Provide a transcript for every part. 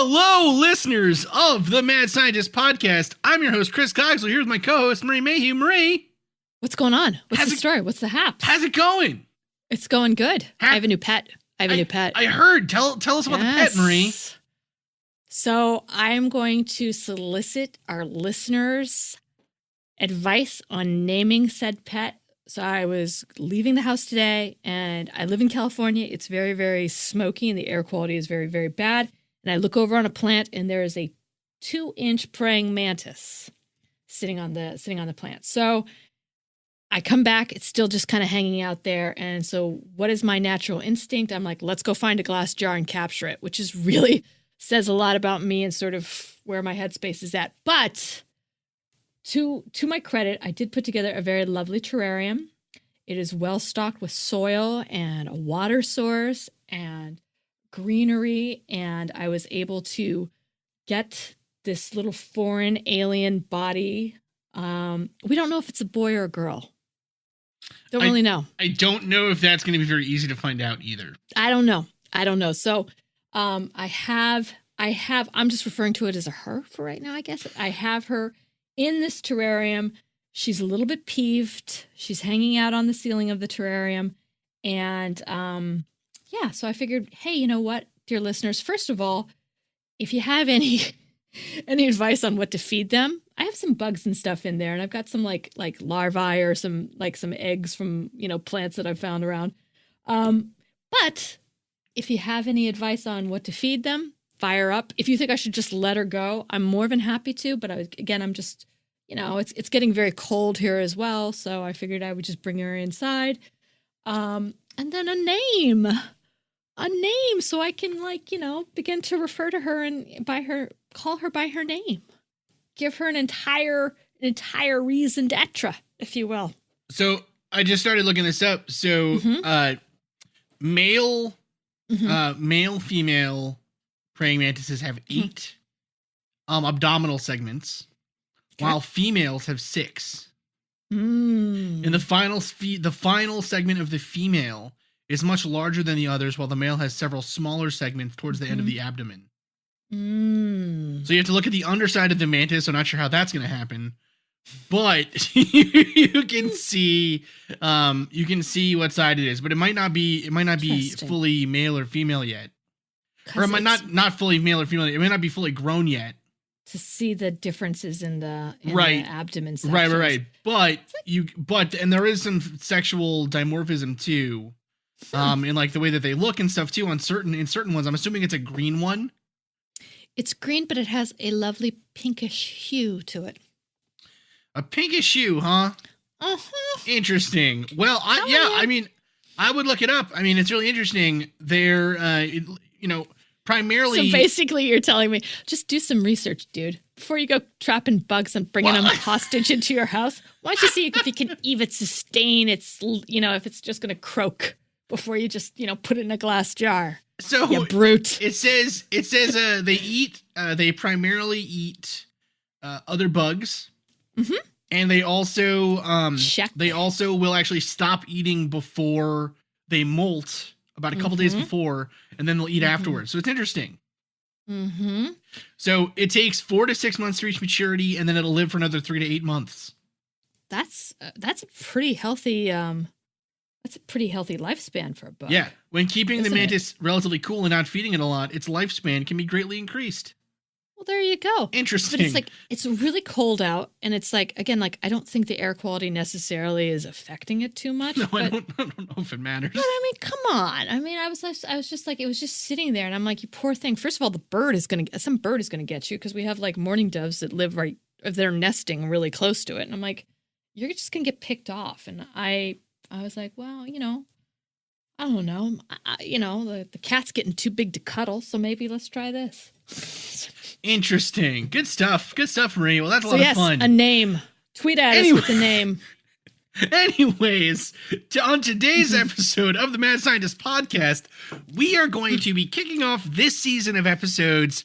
Hello, listeners of the Mad Scientist Podcast. I'm your host, Chris Cogswell. Here's my co-host, Marie Mayhew. Marie. What's going on? What's the story? What's the haps? How's it going? It's going good. I have a new pet. I heard. Tell us about the pet, Marie. So I'm going to solicit our listeners' advice on naming said pet. So I was leaving the house today, and I live in California. It's very, very smoky, and the air quality is very, very bad. And I look over on a plant, and there is a 2-inch praying mantis sitting on the plant. So I come back, it's still just kind of hanging out there. And so what is my natural instinct? I'm like, let's go find a glass jar and capture it, which is really says a lot about me and sort of where my headspace is at. But to my credit, I did put together a very lovely terrarium. It is well stocked with soil and a water source and greenery. And I was able to get this little foreign alien body. We don't know if it's a boy or a girl. Don't really know. I don't know if that's going to be very easy to find out either. I don't know. So I'm just referring to it as a her for right now, I guess. I have her in this terrarium. She's a little bit peeved. She's hanging out on the ceiling of the terrarium. And so I figured, hey, you know what, dear listeners, first of all, if you have any advice on what to feed them, I have some bugs and stuff in there, and I've got some like larvae or some eggs from, plants that I've found around. But if you have any advice on what to feed them, fire up. If you think I should just let her go, I'm more than happy to. But I'm just, it's getting very cold here as well, so I figured I would just bring her inside. And then a name, so I can begin to refer to her and call her by her name. Give her an entire raison d'etre, if you will. So I just started looking this up. So male, female praying mantises have 8 abdominal segments, while females have 6. And the final segment of the female is much larger than the others, while the male has several smaller segments towards the end of the abdomen. So you have to look at the underside of the mantis. I'm not sure how that's going to happen, but you can see what side it is. But it might not be fully male or female yet, or it might not fully male or female. It may not be fully grown yet. To see the differences in the abdomen sections. Right. But there is some sexual dimorphism too, in like the way that they look and stuff too. In certain ones, I'm assuming it's a green one. It's green, but it has a lovely pinkish hue to it. A pinkish hue, huh? Uh-huh. Interesting. Well, I would look it up. I mean, it's really interesting. They're, primarily. So basically, you're telling me just do some research, dude, before you go trapping bugs and bringing them hostage into your house. Why don't you see if you can even sustain its, if it's just going to croak before you just, put it in a glass jar. So you brute. It says they primarily eat other bugs. Mm-hmm. And they also will actually stop eating before they molt, about a couple days before, and then they'll eat afterwards. So it's interesting. Mm-hmm. So it takes 4 to 6 months to reach maturity, and then it'll live for another 3 to 8 months. That's a pretty healthy lifespan for a bug. Yeah, when keeping the mantis relatively cool and not feeding it a lot, its lifespan can be greatly increased. Well, there you go. Interesting. But it's really cold out, and it's I don't think the air quality necessarily is affecting it too much. No, I don't know if it matters. But I mean, come on. I mean, I was just like, it was just sitting there, and I'm like, you poor thing. First of all, some bird is gonna get you, because we have mourning doves that live they're nesting really close to it, and I'm like, you're just gonna get picked off. And I was like, well, I don't know. The cat's getting too big to cuddle, so maybe let's try this. Interesting. Good stuff, Marie. Well, that's a lot of fun. A name. Tweet at us with a name. Anyways, on today's episode of the Mad Scientist Podcast, we are going to be kicking off this season of episodes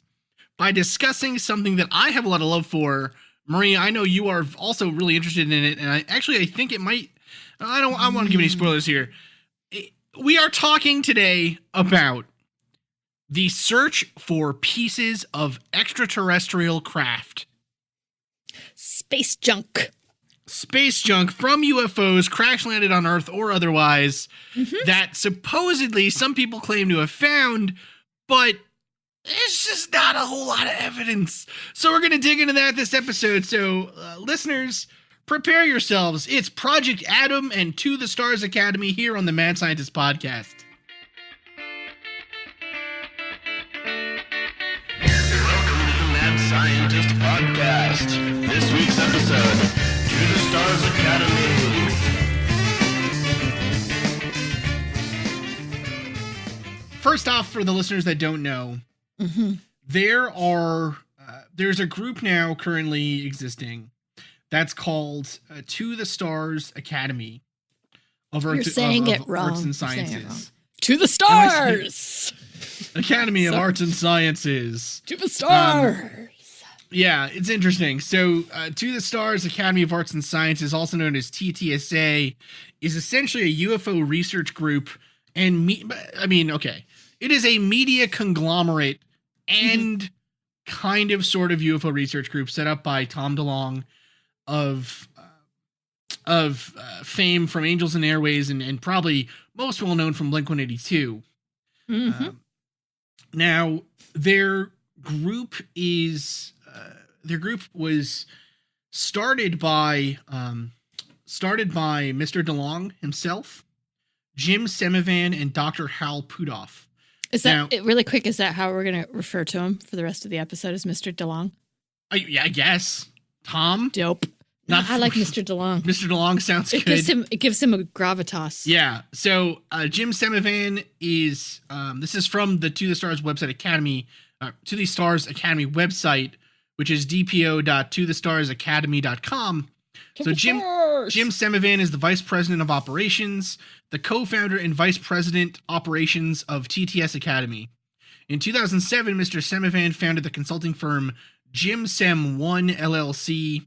by discussing something that I have a lot of love for. Marie, I know you are also really interested in it, and I think it might. I don't want to give any spoilers here. We are talking today about The search for pieces of extraterrestrial craft. Space junk. Space junk from UFOs crash landed on Earth or otherwise that supposedly some people claim to have found, but it's just not a whole lot of evidence. So we're going to dig into that this episode. So listeners, prepare yourselves. It's Project Adam and To the Stars Academy here on the Mad Scientist Podcast. Welcome to the Mad Scientist Podcast. This week's episode, To the Stars Academy. First off, for the listeners that don't know, there's a group now currently existing that's called To the Stars Academy of Arts and Sciences. To the Stars! Academy of Arts and Sciences. To the Stars! Yeah, it's interesting. So, To the Stars Academy of Arts and Sciences, also known as TTSA, is essentially a UFO research group. And, it is a media conglomerate and kind of sort of UFO research group set up by Tom DeLonge of fame from Angels and Airways and probably most well known from Blink-182. Now, their group was started by Mr. DeLonge himself, Jim Semivan, and Dr. Hal Puthoff. Is that really quick? Is that how we're going to refer to him for the rest of the episode? As Mr. DeLonge? Yeah, I guess. Tom. Dope. I like Mr. DeLonge. Mr. DeLonge sounds good. It gives him a gravitas. Yeah. So Jim Semivan is this is from the To the Stars website Academy, To the Stars Academy website, which is dpo.tothestarsacademy.com. So Jim Semivan is the vice president of operations, the co-founder and vice president operations of TTS Academy. In 2007, Mr. Semivan founded the consulting firm Jim Sem 1 LLC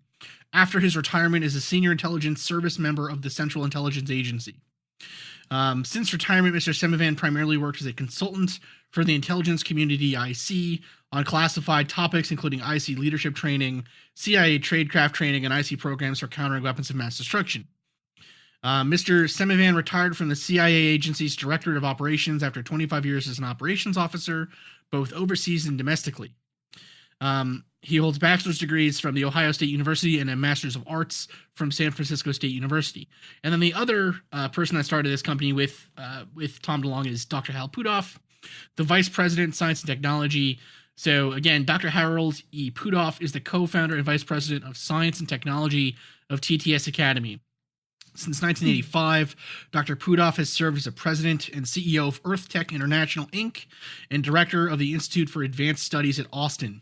after his retirement as a senior intelligence service member of the Central Intelligence Agency. Since retirement, Mr. Semivan primarily worked as a consultant for the intelligence community IC on classified topics including IC leadership training, CIA tradecraft training, and IC programs for countering weapons of mass destruction. Mr. Semivan retired from the CIA agency's Directorate of Operations after 25 years as an operations officer, both overseas and domestically. He holds bachelor's degrees from The Ohio State University and a master's of arts from San Francisco State University. And then the other person that started this company with Tom DeLonge is Dr. Hal Puthoff, the vice president, science and technology. So again, Dr. Harold E. Puthoff is the co-founder and vice president of science and technology of TTS Academy. Since 1985, Dr. Puthoff has served as a president and CEO of Earth Tech International, Inc., and director of the Institute for Advanced Studies at Austin.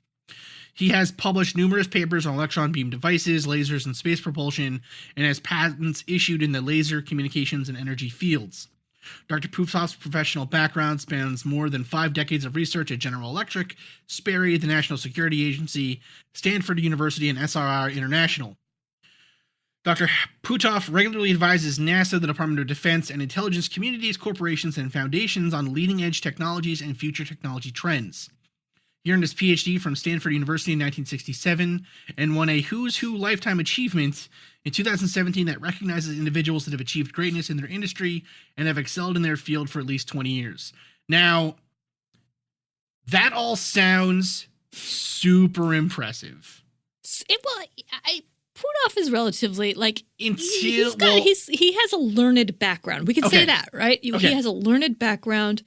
He has published numerous papers on electron beam devices, lasers, and space propulsion, and has patents issued in the laser, communications, and energy fields. Dr. Puthoff's professional background spans more than 5 decades of research at General Electric, Sperry, the National Security Agency, Stanford University, and SRR International. Dr. Puthoff regularly advises NASA, the Department of Defense, and intelligence communities, corporations, and foundations on leading-edge technologies and future technology trends. He earned his PhD from Stanford University in 1967 and won a Who's Who Lifetime Achievement in 2017 that recognizes individuals that have achieved greatness in their industry and have excelled in their field for at least 20 years. Now, that all sounds super impressive. Puthoff is relatively he has a learned background. We can say that, right? He has a learned background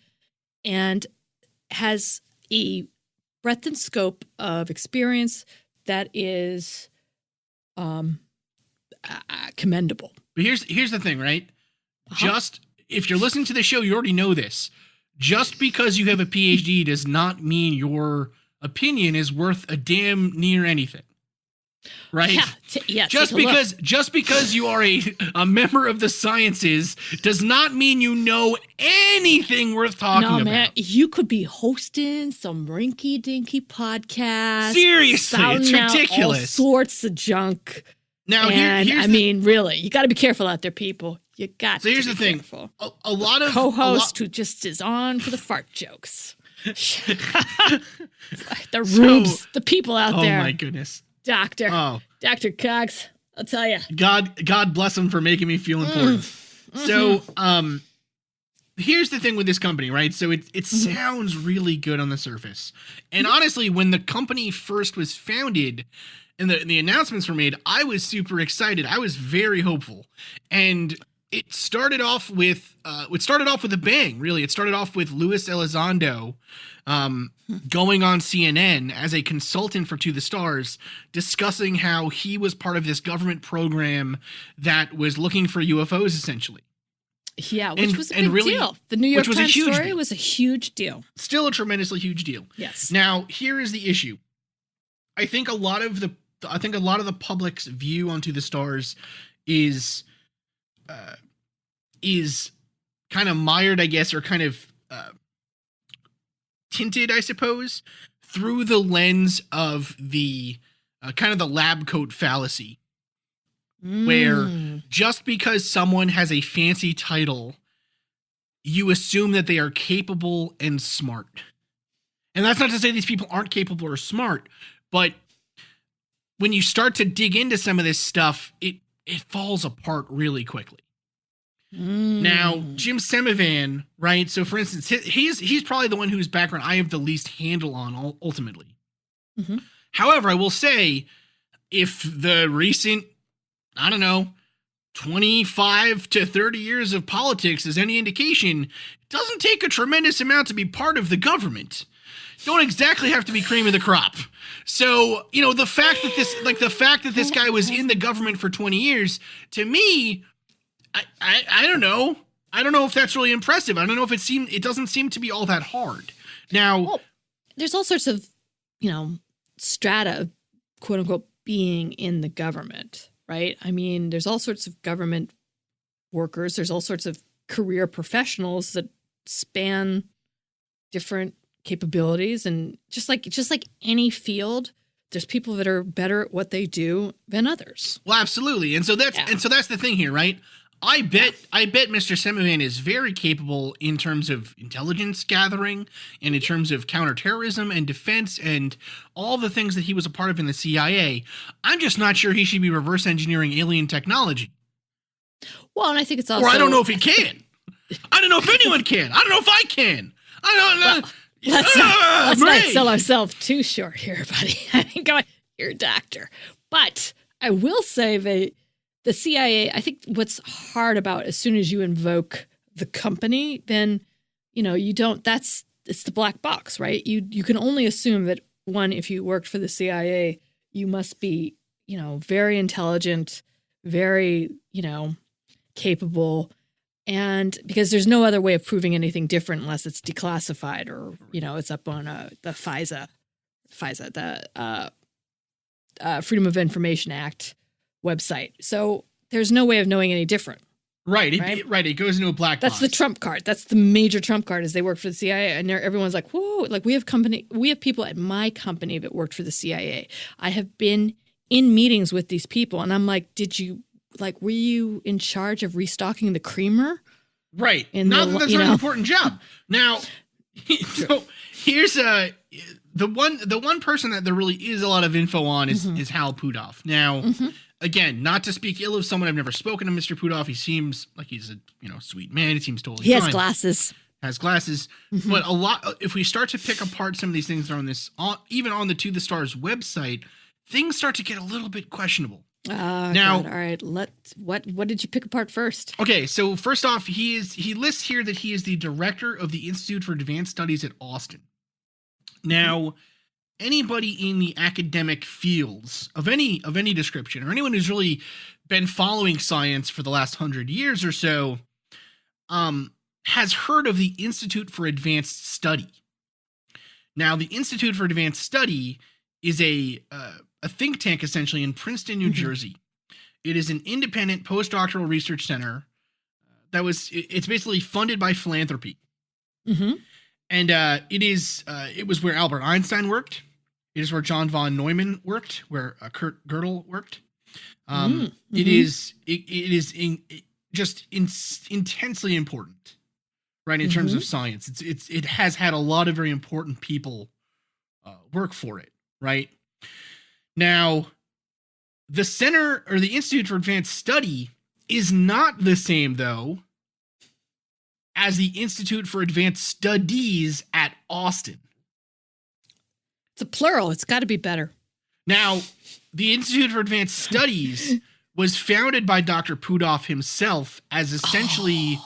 and has a breadth and scope of experience that is commendable. But here's the thing, right? Just if you're listening to the show, you already know this. Just because you have a PhD does not mean your opinion is worth a damn near anything. Right? Just because you are a member of the sciences does not mean you know anything worth talking about. Man, you could be hosting some rinky-dinky podcast. Seriously, it's ridiculous. All sorts of junk. Now, really, you got to be careful out there, people. You got to be careful. A lot of co-host who just is on for the fart jokes. The rubes, the people out there. Oh my goodness. Dr. Cox, I'll tell you. God bless him for making me feel important. So, here's the thing with this company, right? So it sounds really good on the surface. And honestly, when the company first was founded and the announcements were made, I was super excited. I was very hopeful. And it started off with a bang, really. It started off with Luis Elizondo going on CNN as a consultant for To the Stars, discussing how he was part of this government program that was looking for UFOs, essentially. Yeah, which was a big deal. The New York Times story was a huge deal. Still a tremendously huge deal. Yes. Now, here is the issue. I think a lot of the public's view on To the Stars is kind of mired, I guess, or kind of tinted, I suppose, through the lens of the kind of the lab coat fallacy. Where just because someone has a fancy title, you assume that they are capable and smart. And that's not to say these people aren't capable or smart, but when you start to dig into some of this stuff, it falls apart really quickly. Now, Jim Semivan, right? So for instance, he's probably the one whose background I have the least handle on ultimately. However, I will say, if the recent, I don't know, 25 to 30 years of politics is any indication, it doesn't take a tremendous amount to be part of the government. Don't exactly have to be cream of the crop. So, the fact that this guy was in the government for 20 years, to me, I don't know. I don't know if that's really impressive. I don't know if it doesn't seem to be all that hard. Now, there's all sorts of, strata of quote unquote being in the government. Right? I mean, there's all sorts of government workers. There's all sorts of career professionals that span different capabilities. And just like any field, there's people that are better at what they do than others. Well, absolutely. And so that's the thing here, right? I bet Mr. Semivan is very capable in terms of intelligence gathering and in terms of counterterrorism and defense and all the things that he was a part of in the CIA. I'm just not sure he should be reverse engineering alien technology. Well, and I think it's also... Or I don't know if he can. I don't know if anyone can. I don't know if I can. I don't know. Let's not sell ourselves too short here, buddy. I think you're a doctor. But I will say the CIA, I think what's hard about as soon as you invoke the company, then, it's the black box, right? You can only assume that, one, if you worked for the CIA, you must be, very intelligent, very, capable. And because there's no other way of proving anything different unless it's declassified or, it's up on the FISA, the Freedom of Information Act website. So there's no way of knowing any different. Right. It goes into a black box. That's the trump card. That's the major trump card is they work for the CIA. And everyone's like, whoa, like we have people at my company that worked for the CIA. I have been in meetings with these people. And I'm like, were you in charge of restocking the creamer? Right. Not that that's not an important job. Now, so here's the one person that there really is a lot of info on is Hal Puthoff. Now, again, not to speak ill of someone, I've never spoken to Mr. Puthoff. He seems like he's a sweet man. He seems totally fine. He has glasses. But a lot. If we start to pick apart some of these things that are even on the To the Stars website, things start to get a little bit questionable. Now, God. All right. What did you pick apart first? Okay, so first off, he lists here that he is the director of the Institute for Advanced Studies at Austin. Now, anybody in the academic fields of any description, or anyone who's really been following science for the last 100 years or so, has heard of the Institute for Advanced Study. Now, the Institute for Advanced Study is a think tank essentially in Princeton, New Jersey. It is an independent postdoctoral research center it's basically funded by philanthropy. And it was where Albert Einstein worked. It is where John von Neumann worked, where Kurt Gödel worked. It is just intensely important, right? In terms of science, it has had a lot of very important people work for it, right? Now, the Center or the Institute for Advanced Study is not the same, though, as the Institute for Advanced Studies at Austin. It's a plural. It's got to be better. Now, the Institute for Advanced Studies was founded by Dr. Puthoff himself as essentially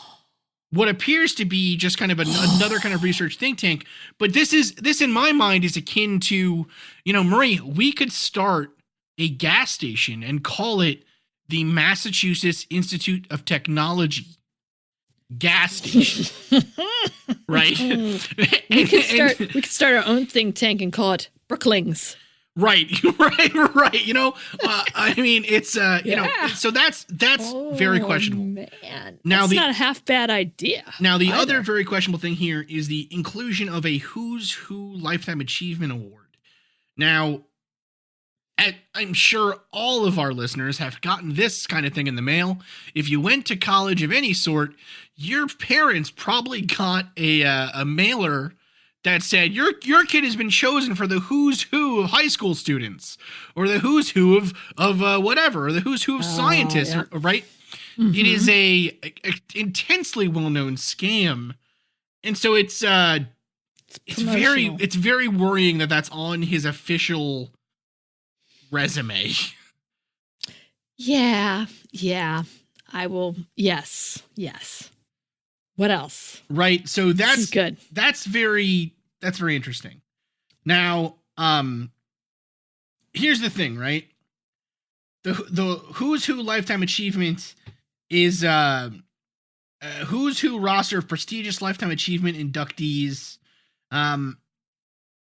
what appears to be just kind of another kind of research think tank. But this in my mind is akin to, Marie, we could start a gas station and call it the Massachusetts Institute of Technology gas station. Right? We could start our own think tank and call it Brooklings. Right. I mean, it's so that's very questionable. Man, now that's not a half bad idea. Now, the other very questionable thing here is the inclusion of a Who's Who Lifetime Achievement Award. Now, I'm sure all of our listeners have gotten this kind of thing in the mail. If you went to college of any sort, your parents probably got a mailer that said your kid has been chosen for the Who's Who of high school students, or the Who's Who of whatever, or the Who's Who of scientists, right? Mm-hmm. It is a intensely well-known scam, and so it's very worrying that that's on his official resume. Yeah, I will. Yes. What else? Right. So that's good. That's very interesting. Now, here's the thing, right? The Who's Who Lifetime Achievement is Who's Who roster of prestigious Lifetime Achievement inductees.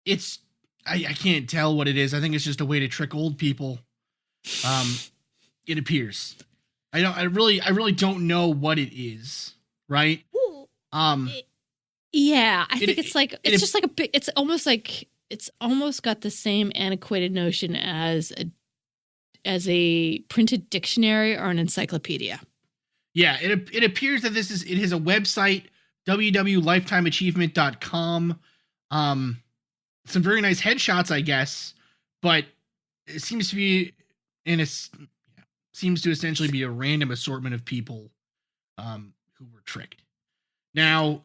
It's I can't tell what it is. I think it's just a way to trick old people. It appears. I really don't know what it is. Right. Yeah, I think it's almost got the same antiquated notion as a printed dictionary or an encyclopedia. Yeah, it appears that it has a website, www.lifetimeachievement.com. Some very nice headshots, I guess, but it seems to be seems to essentially be a random assortment of people who were tricked. Now,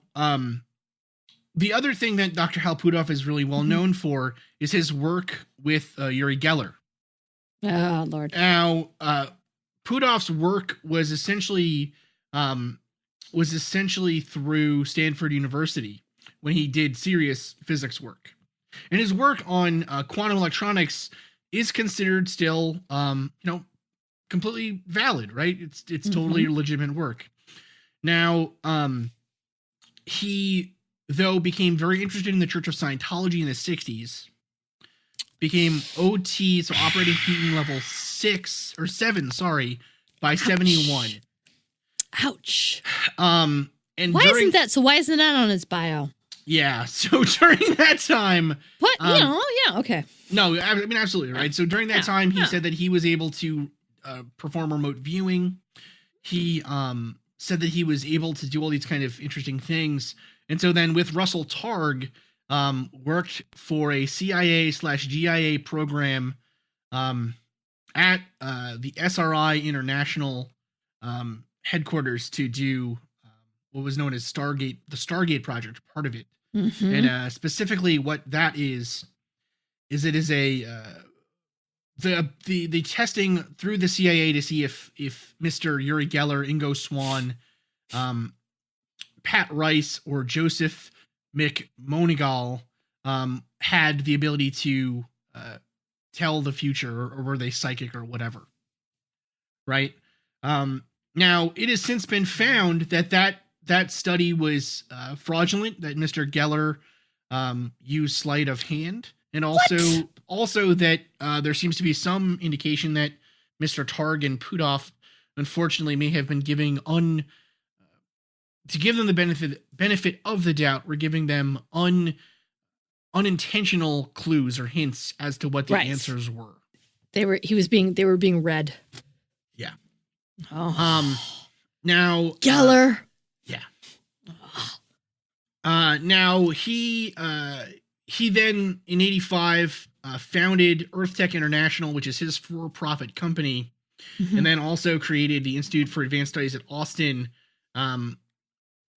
the other thing that Dr. Hal Puthoff is really well known for is his work with Uri Geller. Oh, Lord. Now, Puthoff's work was essentially through Stanford University when he did serious physics work. And his work on quantum electronics is considered still, completely valid, right? It's totally legitimate work. Now, he, though, became very interested in the Church of Scientology in the 60s, became OT, so operating thetan level 7, by 71. Ouch. And why isn't that on his bio? Yeah, so during that time... What? Okay. No, I mean, absolutely, right? So during that time, he said that he was able to perform remote viewing. He said that he was able to do all these kind of interesting things. And so then with Russell Targ, worked for a CIA/GIA program at the SRI International headquarters to do what was known as Stargate, the Stargate project, part of it. Mm-hmm. And specifically what that is it is the testing through the CIA to see if Mr. Uri Geller, Ingo Swann, Pat Rice, or Joseph McMonigal had the ability to tell the future, or were they psychic or whatever, right? Now, it has since been found that study was fraudulent, that Mr. Geller used sleight of hand, and also that there seems to be some indication that Mr. Targ and Puthoff, unfortunately, may have been giving to give them the benefit of the doubt, we're giving them unintentional clues or hints as to what the answers were. They were being read. Yeah. Oh. Now Geller. Yeah. Now he then in 85 founded Earth Tech International, which is his for-profit company, and then also created the Institute for Advanced Studies at Austin,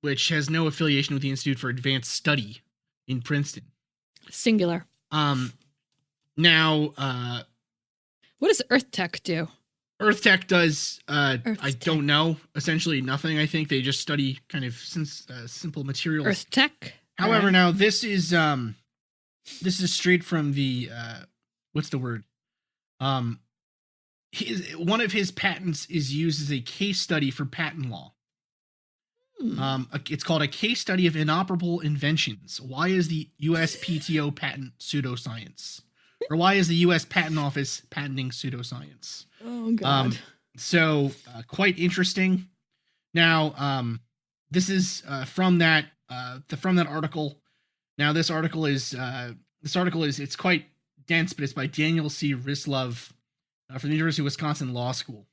which has no affiliation with the Institute for Advanced Study in Princeton. Singular. Now, what does Earth Tech do? Earth Tech does, Don't know, essentially nothing. I think they just study kind of simple materials. Earth Tech. However, now this is straight from the, what's the word? One of his patents is used as a case study for patent law. It's called a case study of inoperable inventions. Why is the USPTO patent pseudoscience? Or why is the U.S. Patent Office patenting pseudoscience? Oh, God. So quite interesting. Now, this is from that article. Now, this article is it's quite dense, but it's by Daniel C. Rislov from the University of Wisconsin Law School.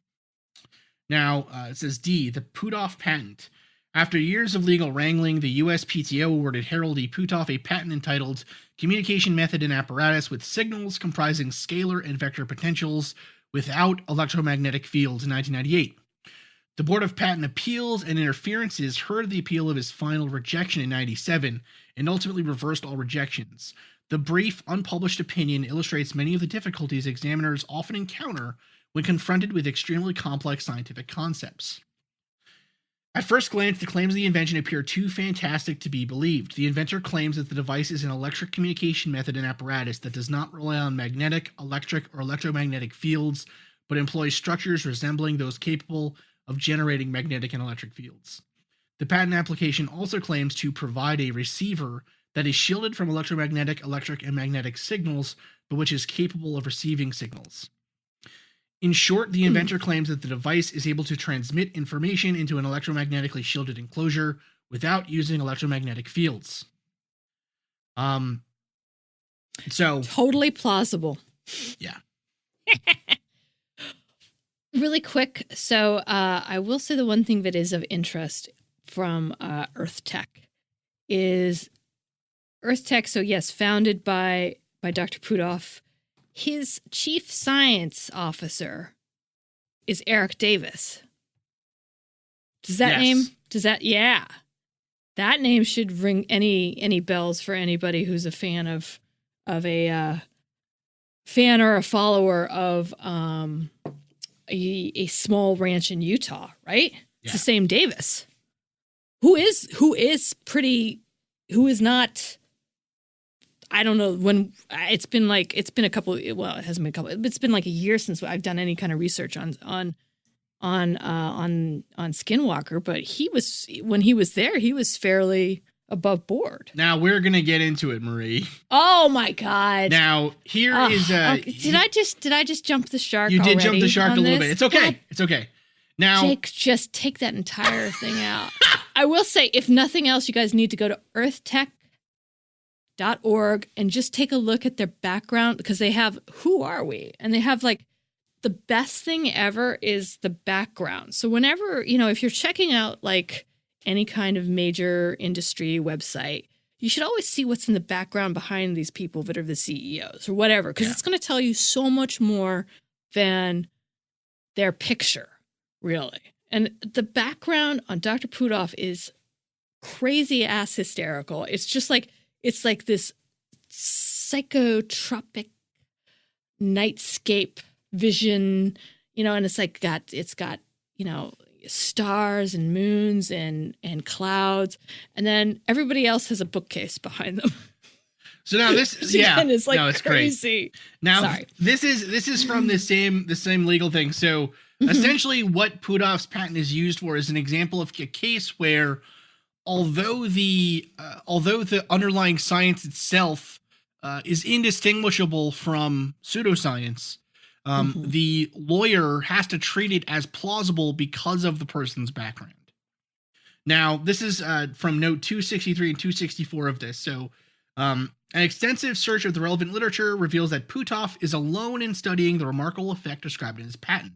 Now, it says D, the Puthoff patent. After years of legal wrangling, the USPTO awarded Harold E. Puthoff a patent entitled Communication Method and Apparatus with Signals Comprising Scalar and Vector Potentials Without Electromagnetic Fields in 1998. The Board of Patent Appeals and Interferences heard the appeal of his final rejection in 97 and ultimately reversed all rejections. The brief, unpublished opinion illustrates many of the difficulties examiners often encounter when confronted with extremely complex scientific concepts. At first glance, the claims of the invention appear too fantastic to be believed. The inventor claims that the device is an electric communication method and apparatus that does not rely on magnetic, electric, or electromagnetic fields, but employs structures resembling those capable of generating magnetic and electric fields. The patent application also claims to provide a receiver that is shielded from electromagnetic, electric, and magnetic signals, but which is capable of receiving signals. In short, the inventor claims that the device is able to transmit information into an electromagnetically shielded enclosure without using electromagnetic fields. So totally plausible. Yeah. Really quick. So, I will say the one thing that is of interest from Earth Tech is Earth Tech. So yes, founded by Dr. Puthoff. His chief science officer is Eric Davis. Does that name? Yeah. That name should ring any bells for anybody who's a fan of a fan or a follower of a small ranch in Utah, right? Yeah. It's the same Davis. Who is not. I don't know when it's been like a couple. Well, it hasn't been a couple. It's been like a year since I've done any kind of research on Skinwalker. But when he was there, he was fairly above board. Now we're gonna get into it, Marie. Oh my God! Now here is did I just jump the shark? You did jump the shark a little bit. It's okay. God. It's okay. Now, Jake, just take that entire thing out. I will say, if nothing else, you guys need to go to earthtech.org and just take a look at their background, because they have Who Are We? And they have like the best thing ever is the background. So whenever, if you're checking out like any kind of major industry website, you should always see what's in the background behind these people that are the CEOs or whatever, because it's going to tell you so much more than their picture, really. And the background on Dr. Puthoff is crazy ass hysterical. It's just like, it's like this psychotropic nightscape vision, and it's like it's got, stars and moons and clouds. And then everybody else has a bookcase behind them. So now this, it's like it's crazy. Great. Now, sorry. This is from the same legal thing. So essentially what Puthoff's patent is used for is an example of a case where although the underlying science itself is indistinguishable from pseudoscience, the lawyer has to treat it as plausible because of the person's background. Now, this is from note 263 and 264 of this. So, an extensive search of the relevant literature reveals that Puthoff is alone in studying the remarkable effect described in his patent.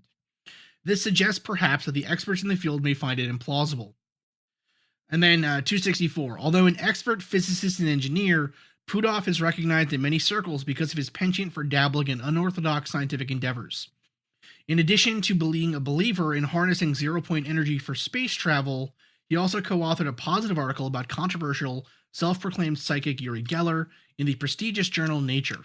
This suggests perhaps that the experts in the field may find it implausible. And then 264. Although an expert physicist and engineer, Puthoff is recognized in many circles because of his penchant for dabbling in unorthodox scientific endeavors. In addition to being a believer in harnessing zero-point energy for space travel, he also co-authored a positive article about controversial, self-proclaimed psychic Uri Geller in the prestigious journal Nature.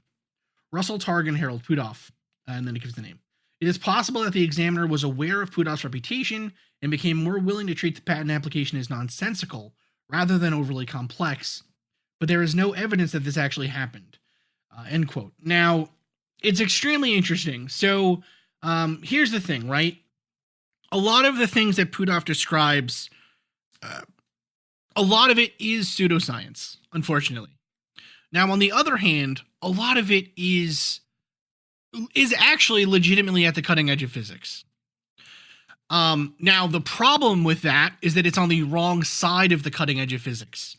Russell Targ and Harold Puthoff, and then it gives the name. It is possible that the examiner was aware of Puthoff's reputation and became more willing to treat the patent application as nonsensical rather than overly complex, but there is no evidence that this actually happened. End quote. Now, it's extremely interesting. So, here's the thing, right? A lot of the things that Puthoff describes, a lot of it is pseudoscience, unfortunately. Now, on the other hand, a lot of it is actually legitimately at the cutting edge of physics. Now, the problem with that is that it's on the wrong side of the cutting edge of physics.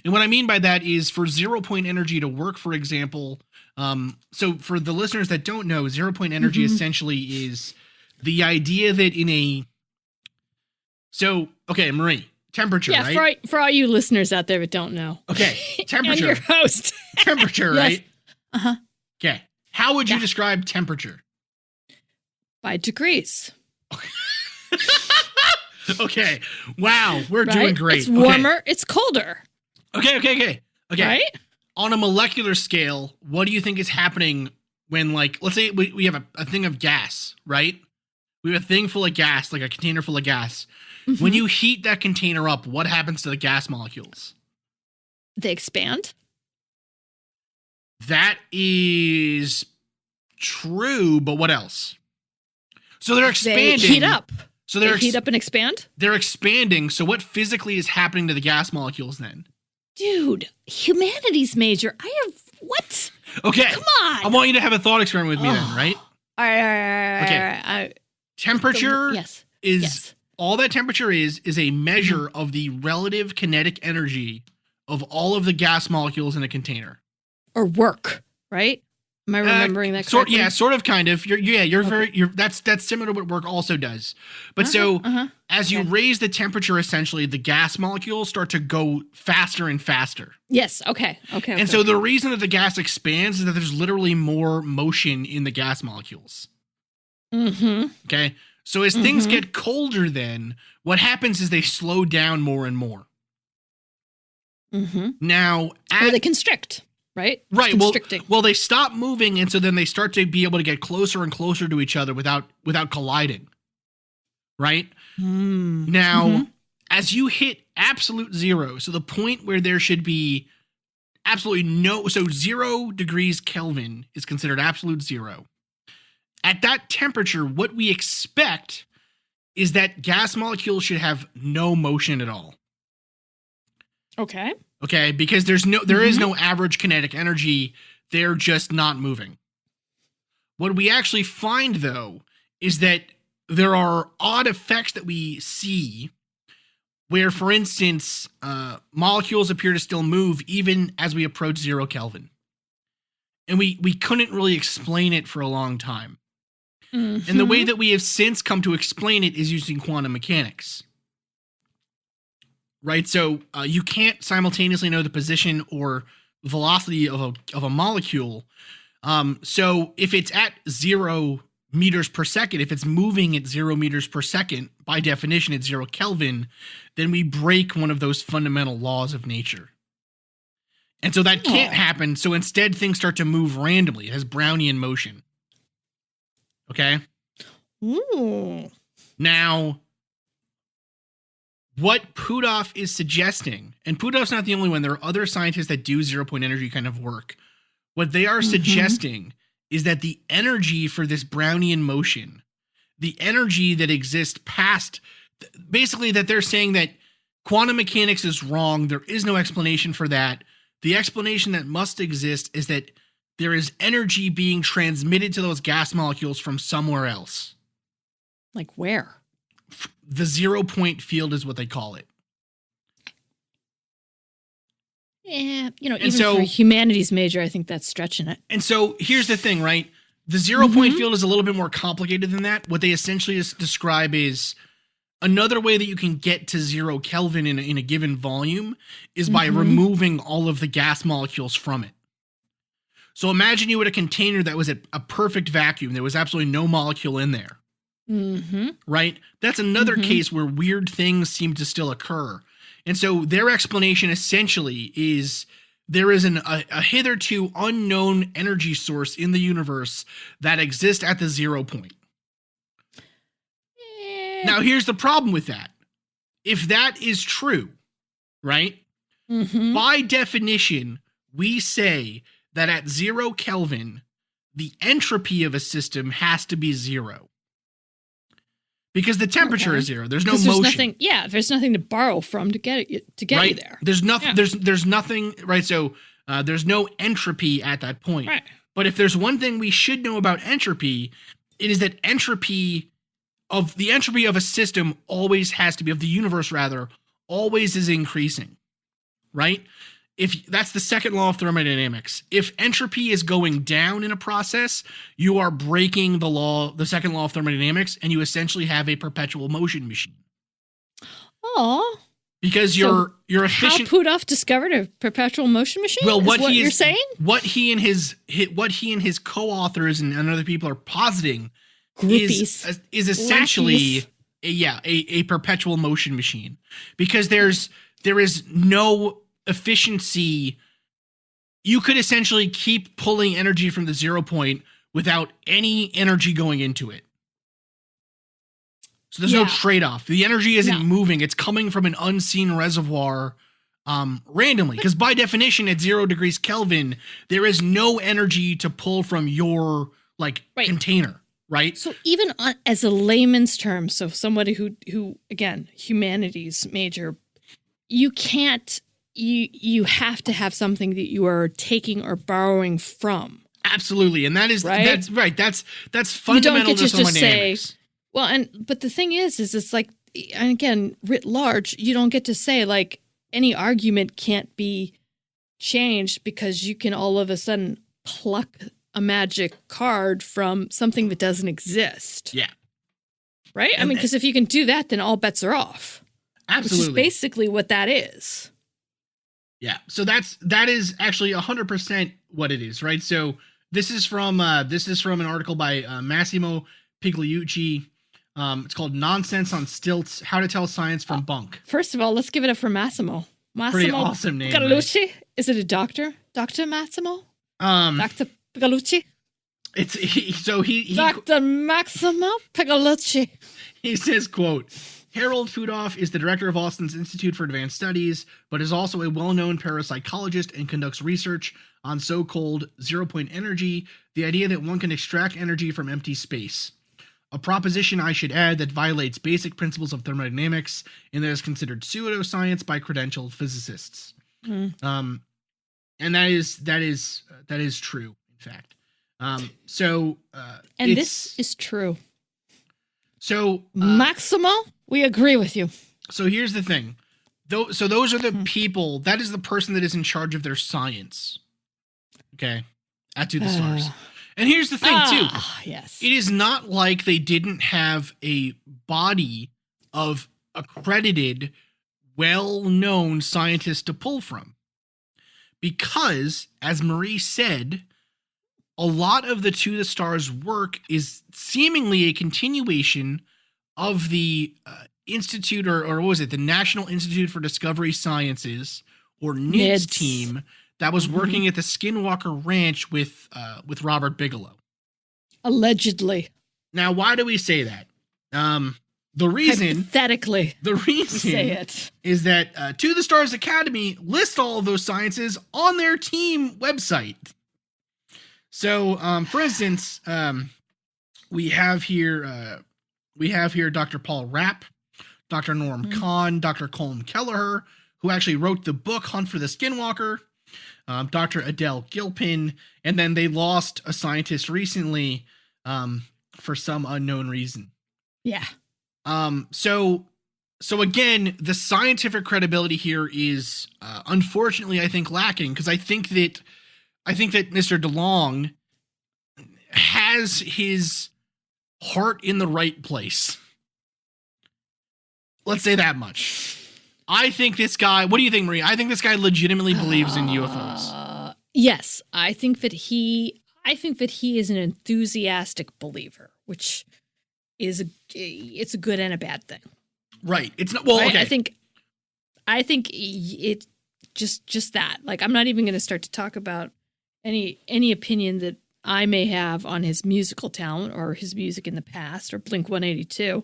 And what I mean by that is for zero-point energy to work, for example, so for the listeners that don't know, zero-point energy essentially is the idea that okay, Marie, temperature, right? Yeah, for all you listeners out there that don't know. Okay, temperature. And your host. Temperature, Yes. right? Uh-huh. Okay. How would you describe temperature? By degrees. Okay. Wow, we're doing great. It's warmer, it's colder. Okay. Right? On a molecular scale, what do you think is happening when, like, let's say we have a thing of gas, right? We have a thing full of gas, like a container full of gas. When you heat that container up, what happens to the gas molecules? They expand. That is true, but what else? So they're expanding. They heat up. So they heat up and expand? They're expanding. So what physically is happening to the gas molecules then? Dude, humanities major. I have what? Okay. Come on. I want you to have a thought experiment with me then, right? All right. Okay. Temperature is all that temperature is a measure of the relative kinetic energy of all of the gas molecules in a container. Or work, right? Am I remembering that correctly? Yeah, sort of, kind of. That's similar to what work also does. But as you raise the temperature, essentially, the gas molecules start to go faster and faster. Yes. Okay. And so the reason that the gas expands is that there's literally more motion in the gas molecules. Okay. So as things get colder, then what happens is they slow down more and more. Now, or they constrict. Right? Right. Well, they stop moving, and so then they start to be able to get closer and closer to each other without colliding. Right? Now, as you hit absolute zero, so the point where there should be absolutely so 0 degrees Kelvin is considered absolute zero. At that temperature, what we expect is that gas molecules should have no motion at all. Okay, because there is no average kinetic energy. They're just not moving. What we actually find, though, is that there are odd effects that we see where, for instance, molecules appear to still move even as we approach 0 Kelvin. And we couldn't really explain it for a long time. And the way that we have since come to explain it is using quantum mechanics. Right, so you can't simultaneously know the position or velocity of a molecule. So if it's at 0 meters per second, if it's moving at 0 meters per second, by definition at 0 Kelvin, then we break one of those fundamental laws of nature. And so that can't happen. So instead, things start to move randomly. It has Brownian motion. Okay. Now, what Puthoff is suggesting, and Puthoff's not the only one, there are other scientists that do zero-point energy kind of work. What they are suggesting is that the energy for this Brownian motion, the energy that exists past, basically that they're saying that quantum mechanics is wrong. There is no explanation for that. The explanation that must exist is that there is energy being transmitted to those gas molecules from somewhere else. Like where? The 0-point field is what they call it. Yeah, even for a humanities major, I think that's stretching it. And so here's the thing, right? The 0-point field is a little bit more complicated than that. What they essentially describe is another way that you can get to 0 Kelvin in a given volume is by removing all of the gas molecules from it. So imagine you had a container that was a perfect vacuum. There was absolutely no molecule in there. Right? That's another case where weird things seem to still occur. And so their explanation essentially is there is a hitherto unknown energy source in the universe that exists at the 0 point. Now, here's the problem with that. If that is true, right? By definition, we say that at 0 Kelvin, the entropy of a system has to be 0. Because the temperature is 0. There's no motion. There's nothing to borrow from to get you there. There's nothing. Yeah. There's nothing. Right. So there's no entropy at that point. Right. But if there's one thing we should know about entropy, it is that the entropy of a system always has to be, of the universe rather, always is increasing. Right. If that's the second law of thermodynamics. If entropy is going down in a process, you are breaking the second law of thermodynamics, and you essentially have a perpetual motion machine. Oh. Because you're efficient. How Puthoff discovered a perpetual motion machine? Well, you're saying? What he and his co-authors and other people are positing Groupies. is essentially a perpetual motion machine. Because there is no efficiency. You could essentially keep pulling energy from the 0 point without any energy going into it. So there's no trade-off. The energy isn't moving. It's coming from an unseen reservoir randomly. Because by definition, at 0 degrees Kelvin, there is no energy to pull from your container, right? So even as a layman's term, so somebody who again, humanities major, you can't. You have to have something that you are taking or borrowing from. Absolutely, and that is right. That's right. That's fundamental to thermodynamics. But the thing is it's like, and again, writ large, you don't get to say like any argument can't be changed because you can all of a sudden pluck a magic card from something that doesn't exist. Yeah. Right? I mean, because if you can do that, then all bets are off. Absolutely. Which is basically what that is. Yeah. So that is actually 100% what it is, right? So this is from an article by Massimo Pigliucci. It's called "Nonsense on Stilts: How to Tell Science from Bunk." First of all, let's give it up for Massimo. Pretty awesome name. Pigliucci. Right? Is it a doctor? Dr. Massimo? Dr. Pigliucci? Dr. Massimo Pigliucci. He says, quote, Harold Puthoff is the director of Austin's Institute for Advanced Studies, but is also a well-known parapsychologist and conducts research on so-called zero-point energy, the idea that one can extract energy from empty space. A proposition, I should add, that violates basic principles of thermodynamics and that is considered pseudoscience by credentialed physicists. And that is true, in fact. This is true. So Maximo, we agree with you. So here's the thing. Those are the people, that is the person that is in charge of their science. Okay. To the stars. And here's the thing too. Yes. It is not like they didn't have a body of accredited, well-known scientists to pull from. Because, as Marie said, a lot of the To the Stars work is seemingly a continuation of the Institute, or what was it, the National Institute for Discovery Sciences, or NIDS team that was working at the Skinwalker Ranch with Robert Bigelow. Allegedly. Now, why do we say that? The reason say it is that To the Stars Academy lists all of those sciences on their team website. So, for instance, we have here Dr. Paul Rapp, Dr. Norm Kahn, Dr. Colm Kelleher, who actually wrote the book Hunt for the Skinwalker, Dr. Adele Gilpin, and then they lost a scientist recently for some unknown reason. Yeah. So again, the scientific credibility here is unfortunately, I think, lacking, because I think that Mr. DeLong has his heart in the right place. Let's say that much. I think this guy, what do you think, Marie? I think this guy legitimately believes in UFOs. Yes, I think that he is an enthusiastic believer, which is it's a good and a bad thing. Right. It's not, well, okay. I think it just that. Like, I'm not even going to start to talk about any opinion that I may have on his musical talent or his music in the past or Blink-182,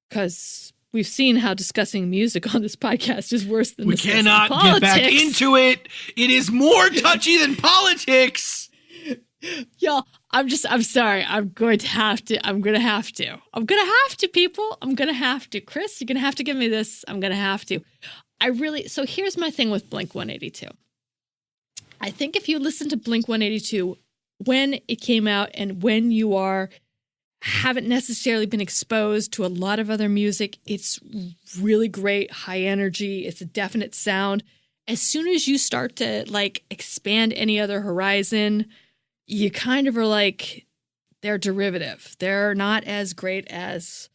because we've seen how discussing music on this podcast is worse than discussing politics. We cannot get back into it. It is more touchy than politics. Y'all, I'm sorry. I'm going to have to, people. I'm going to have to. Chris, you're going to have to give me this. I'm going to have to. So here's my thing with Blink-182. I think if you listen to Blink-182 when it came out and when you haven't necessarily been exposed to a lot of other music, it's really great, high energy. It's a definite sound. As soon as you start to like expand any other horizon, you kind of are like, they're derivative. They're not as great as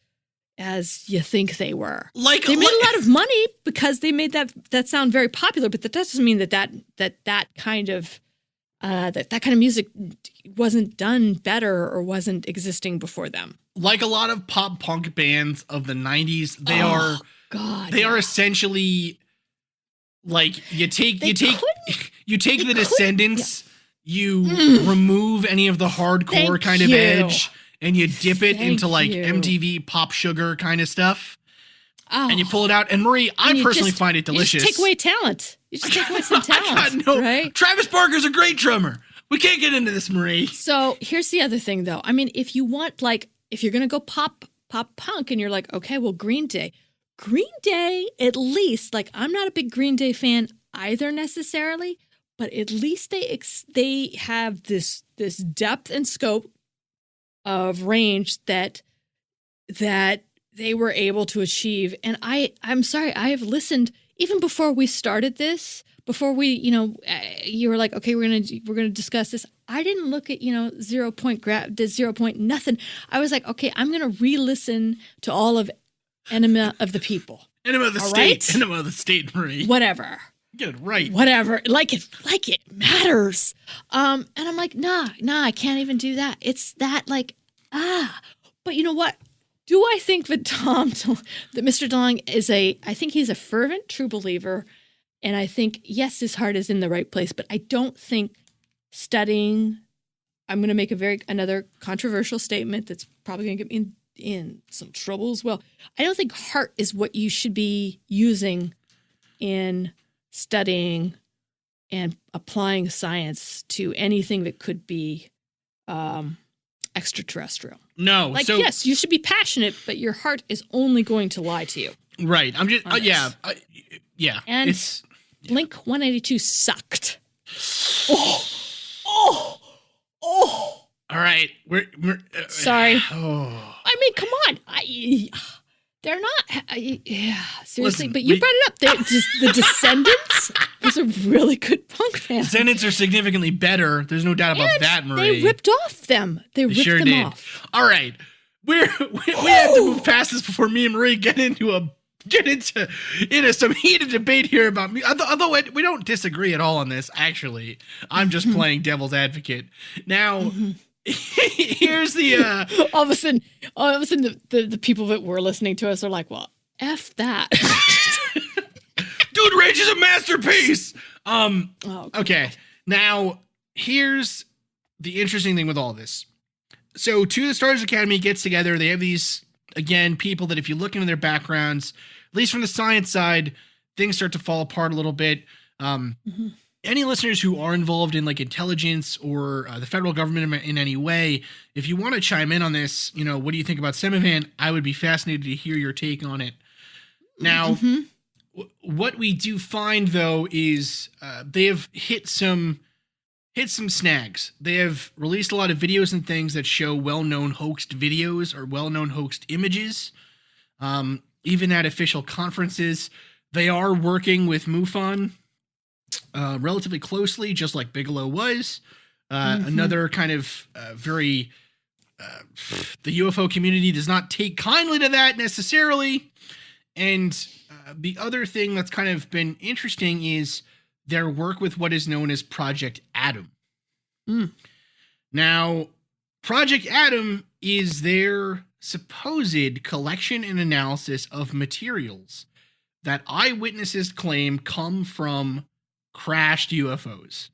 you think they were. They made a lot of money because they made that sound very popular, but that doesn't mean that kind of music wasn't done better or wasn't existing before them. Like a lot of pop punk bands of the 90s, they are essentially like you take the Descendants, you remove any of the hardcore kind of edge, and you dip it into like MTV Pop Sugar kind of stuff. And you pull it out. And Marie, I personally find it delicious. You just take away talent. You just take away some talent. Right? Travis Barker's a great drummer. We can't get into this, Marie. So here's the other thing, though. I mean, if you want, like, if you're going to go pop punk and you're like, okay, well, Green Day, at least, like, I'm not a big Green Day fan either necessarily, but at least they have this depth and scope of range that they were able to achieve. And I'm sorry, I have listened even before we started this, before we, you were like, okay, we're going to discuss this. I didn't look at, 0 point nothing. I was like, okay, I'm going to re-listen to all of Enema of the People. Enema of the State. Right? Enema of the State, Marie. Whatever. Get it right. Whatever. Like it matters. And I'm like, nah, I can't even do that. It's that but you know what? Do I think that that Mr. DeLonge I think he's a fervent true believer. And I think, yes, his heart is in the right place, but I don't think studying, I'm going to make another controversial statement that's probably going to get me in some trouble as well. I don't think heart is what you should be using in studying and applying science to anything that could be extraterrestrial. No. Yes, you should be passionate, but your heart is only going to lie to you. Right. I'm just, yeah. And Blink-182 sucked. Oh. All right. We're sorry. Oh. I mean, come on. They're not. Seriously. Listen, but you brought it up. The Descendants was a really good punk band. Descendants are significantly better. There's no doubt about that, Marie. They ripped off them. They ripped sure them did. off. All right. We have to move past this before me and Marie get into some heated debate here about me. Although we don't disagree at all on this, actually. I'm just playing devil's advocate. Now, here's the all of a sudden the people that were listening to us are like, well, F that. Dude Ranch is a masterpiece. Okay. Okay. Now, here's the interesting thing with all this. So, To the Stars Academy gets together. They have these, again, people that if you look into their backgrounds, at least from the science side, things start to fall apart a little bit. Any listeners who are involved in like intelligence or the federal government in any way, if you want to chime in on this, what do you think about Semivan? I would be fascinated to hear your take on it. Now, what we do find though is they have hit some snags. They have released a lot of videos and things that show well-known hoaxed videos or well-known hoaxed images. Even at official conferences, they are working with MUFON relatively closely, just like Bigelow was. Another kind of very... the UFO community does not take kindly to that necessarily. And the other thing that's kind of been interesting is their work with what is known as Project Adam. Now, Project Adam is their supposed collection and analysis of materials that eyewitnesses claim come from crashed UFOs.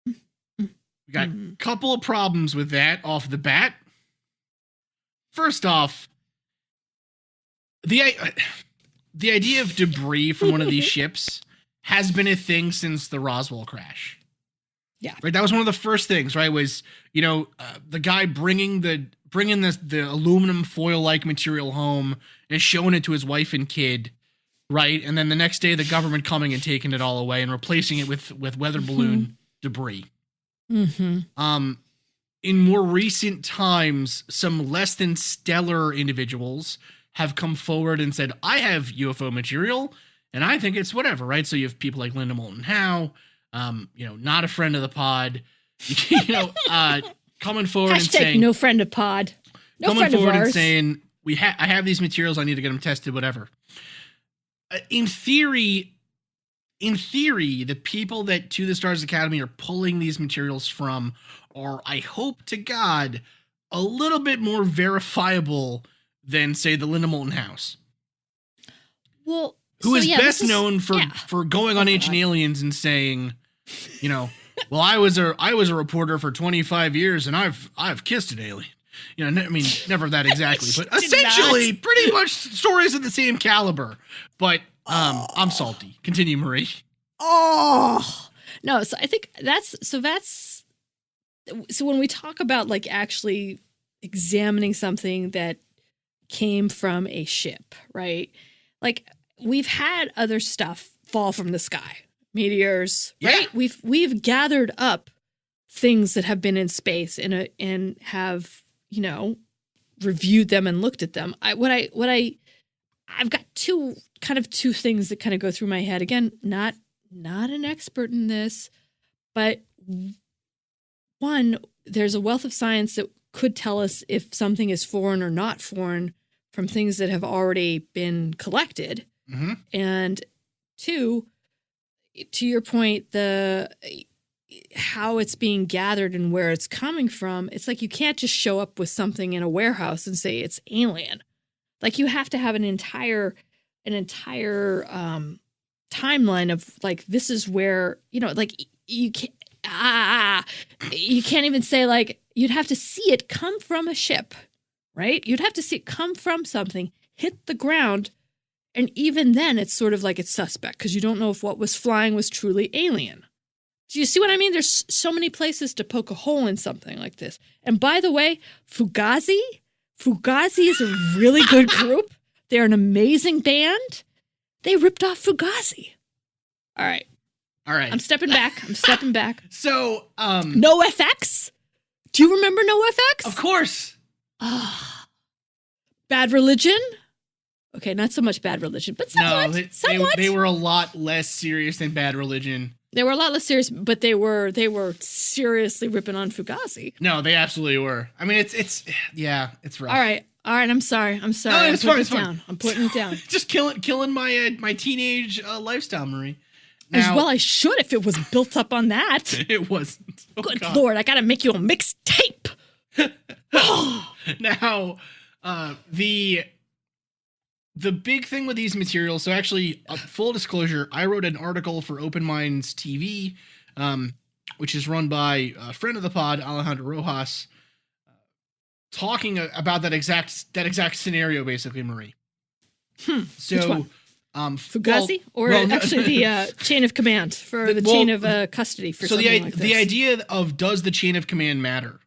We got a couple of problems with that off the bat. First off, the idea of debris from one of these ships has been a thing since the Roswell crash. Yeah. Right. That was one of the first things, right? Was, the guy bringing the aluminum foil-like material home and showing it to his wife and kid. Right. And then the next day, the government coming and taking it all away and replacing it with weather balloon debris. In more recent times, some less than stellar individuals have come forward and said, I have UFO material and I think it's whatever, right? So you have people like Linda Moulton Howe, not a friend of the pod, coming forward and saying, no friend of pod, no coming friend of forward ours. and saying, I have these materials, I need to get them tested, whatever. In theory, the people that To the Stars Academy are pulling these materials from are, I hope to God, a little bit more verifiable than, say, the Linda Moulton House. Well, who is best known for going on Ancient Aliens and saying, well, I was a reporter for 25 years and I've kissed an alien. Never that exactly, but essentially pretty much stories of the same caliber. But I'm salty. Continue, Marie. Oh, no. So I think so when we talk about like actually examining something that came from a ship, right? Like we've had other stuff fall from the sky, meteors, right? We've gathered up things that have been in space and have, reviewed them and looked at them. I've got two things that kind of go through my head. Again, not an expert in this, but one, there's a wealth of science that could tell us if something is foreign or not foreign from things that have already been collected. Mm-hmm. And two, to your point, how it's being gathered and where it's coming from, it's like you can't just show up with something in a warehouse and say it's alien. Like you have to have an entire timeline of like, this is where, like you can't even say like, you'd have to see it come from a ship, right? You'd have to see it come from something, hit the ground. And even then it's sort of like it's suspect because you don't know if what was flying was truly alien. Do you see what I mean? There's so many places to poke a hole in something like this. And by the way, Fugazi is a really good group. They're an amazing band. They ripped off Fugazi. All right. I'm stepping back. So, NoFX? Do you remember NoFX? Of course. Bad Religion? Okay, not so much Bad Religion, but somewhat. No, they were a lot less serious than Bad Religion. They were a lot less serious, but they were seriously ripping on Fugazi. No, they absolutely were. I mean, it's rough. All right. I'm sorry. No, it's fine. I'm putting it down. Just killing my teenage lifestyle, Marie. Now, as well I should if it was built up on that. It wasn't. Oh, Good God. Lord, I gotta make you a mixtape. Now, the big thing with these materials, so actually, full disclosure, I wrote an article for Open Minds TV, which is run by a friend of the pod, Alejandro Rojas, talking about that exact scenario, basically, Marie. So, which one? Fugazi? Actually the chain of command for chain of custody for something like this? The idea of does the chain of command matter,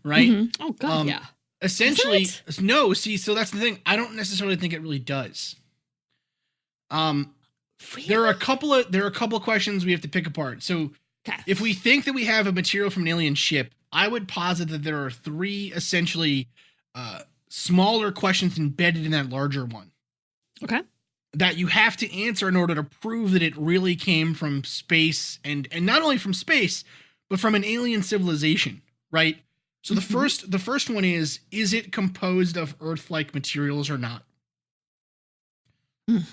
right? Mm-hmm. Oh, God, yeah. Essentially, no. See, so that's the thing. I don't necessarily think it really does. Really? There are a couple of questions we have to pick apart. So, if we think that we have a material from an alien ship, I would posit that there are three essentially smaller questions embedded in that larger one. Okay. That you have to answer in order to prove that it really came from space, and not only from space, but from an alien civilization, right? So the first one is it composed of Earth-like materials or not?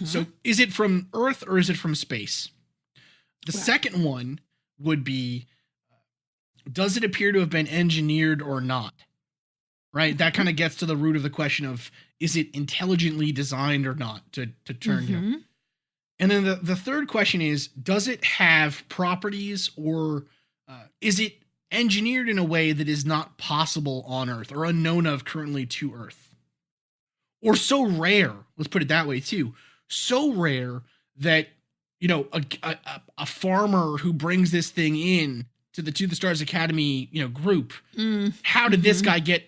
So is it from Earth or is it from space? The Right. second one would be, does it appear to have been engineered or not? Right? That kind of gets to the root of the question of, is it intelligently designed or not to turn you? And then the third question is, does it have properties, or is it engineered in a way that is not possible on Earth or unknown of currently to Earth? Or so rare, let's put it that way too, so rare that, you know, a farmer who brings this thing in to the Stars Academy, you know, group, how did this guy get,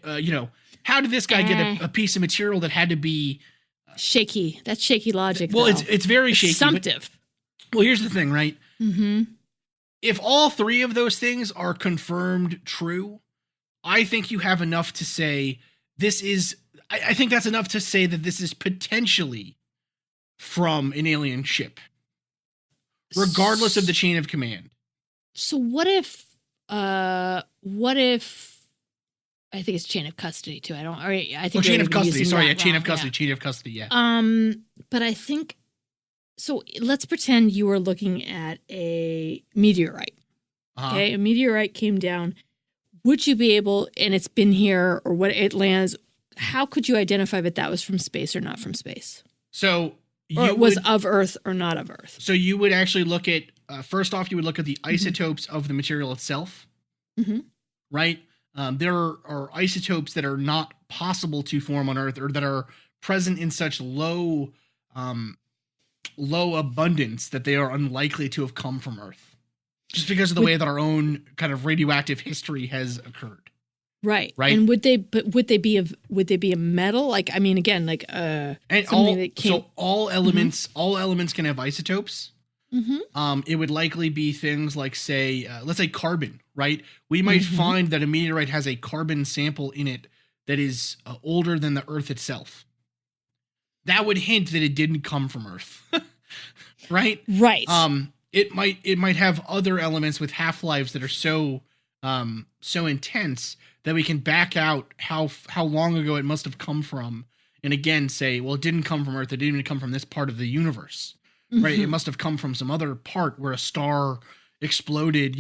how did this guy get a piece of material that had to be shaky? That's shaky logic. Well, though. it's very shaky. Assumptive. Well, here's the thing, right? If all three of those things are confirmed true, I think you have enough to say this is. I think that's enough to say that this is potentially from an alien ship, regardless of the chain of command. So what if I think it's chain of custody too. I think chain of custody. Sorry, that chain wrong, of custody. yeah. Chain of custody. Yeah. But I think so. Let's pretend you were looking at a meteorite. Okay, a meteorite came down. Would you be able, and it's been here, or what it lands? How could you identify that was from space or not from space? So or it was of Earth or not of Earth? So you would actually look at first off, you would look at the isotopes of the material itself, right? There are isotopes that are not possible to form on Earth, or that are present in such low abundance that they are unlikely to have come from Earth, just because of the way that our own kind of radioactive history has occurred. Right. Right. And would they be a metal? Like, I mean, again, like And something that came. so all elements can have isotopes. It would likely be things like, say, let's say carbon, right? We might find that a meteorite has a carbon sample in it that is older than the Earth itself. That would hint that it didn't come from Earth, right? Right. It might have other elements with half-lives that are so intense that we can back out how long ago it must have come from, and again say, well, it didn't come from Earth. It didn't even come from this part of the universe, right? It must have come from some other part where a star exploded,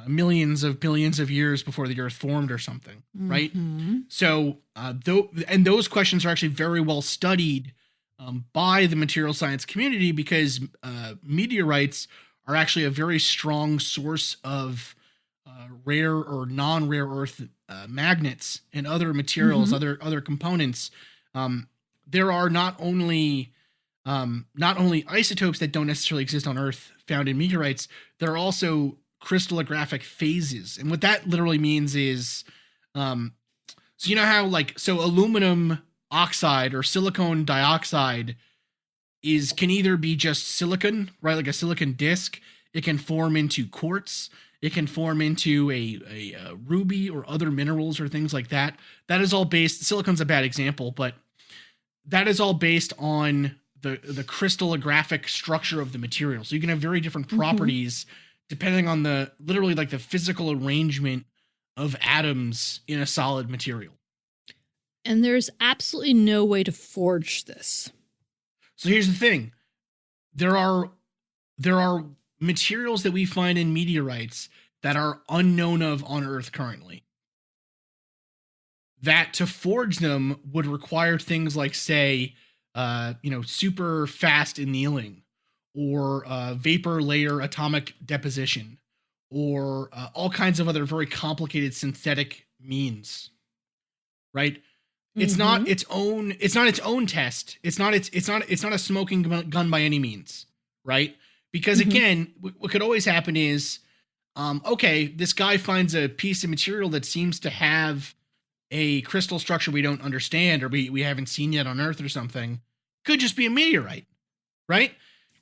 millions of billions of years before the Earth formed or something, right? So, those questions are actually very well studied by the material science community, because meteorites are actually a very strong source of rare or non-rare earth magnets and other materials, other components. There are not only isotopes that don't necessarily exist on Earth found in meteorites, there are also crystallographic phases. And what that literally means is, so you know how aluminum oxide or silicon dioxide can either be just silicon, right? Like a silicon disc. It can form into quartz. It can form into a ruby or other minerals or things like that. That is all based, silicon's a bad example, but that is all based on the crystallographic structure of the material. So you can have very different properties depending on the physical arrangement of atoms in a solid material. And there's absolutely no way to forge this. So here's the thing. There are materials that we find in meteorites that are unknown of on Earth currently. That to forge them would require things like, say, super fast annealing, or vapor layer atomic deposition, or all kinds of other very complicated synthetic means. Right? It's not its own test. It's not a smoking gun by any means, right? Because again, what could always happen is, okay, this guy finds a piece of material that seems to have a crystal structure we don't understand, or we haven't seen yet on Earth or something. Could just be a meteorite, right?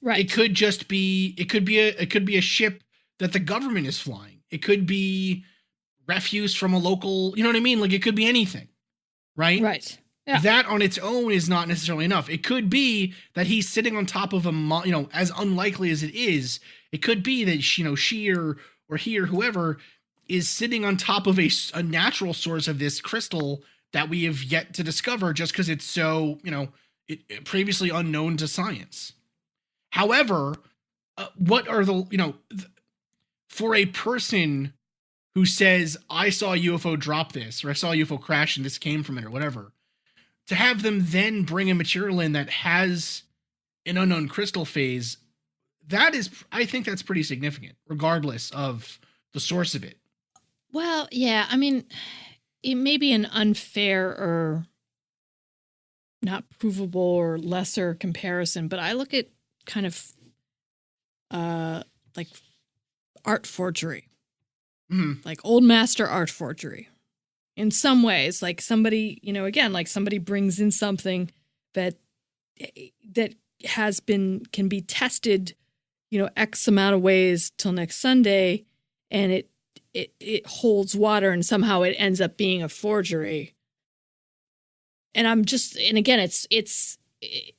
Right. It could be a ship that the government is flying. It could be refuse from a local, you know what I mean? Like, it could be anything, right? Right. Yeah. That on its own is not necessarily enough. It could be that he's sitting on top of as unlikely as it is, it could be that, she or he or whoever is sitting on top of a natural source of this crystal that we have yet to discover, just because it's so, previously unknown to science. However, what are for a person who says, I saw a UFO drop this, or I saw a UFO crash and this came from it, or whatever, to have them then bring a material in that has an unknown crystal phase, I think that's pretty significant, regardless of the source of it. Well, yeah, I mean, it may be an unfair or not provable or lesser comparison, but I look at kind of like art forgery, like old master art forgery. In some ways, like somebody, again, like somebody brings in something that can be tested, X amount of ways till next Sunday, and it holds water, and somehow it ends up being a forgery. And again, it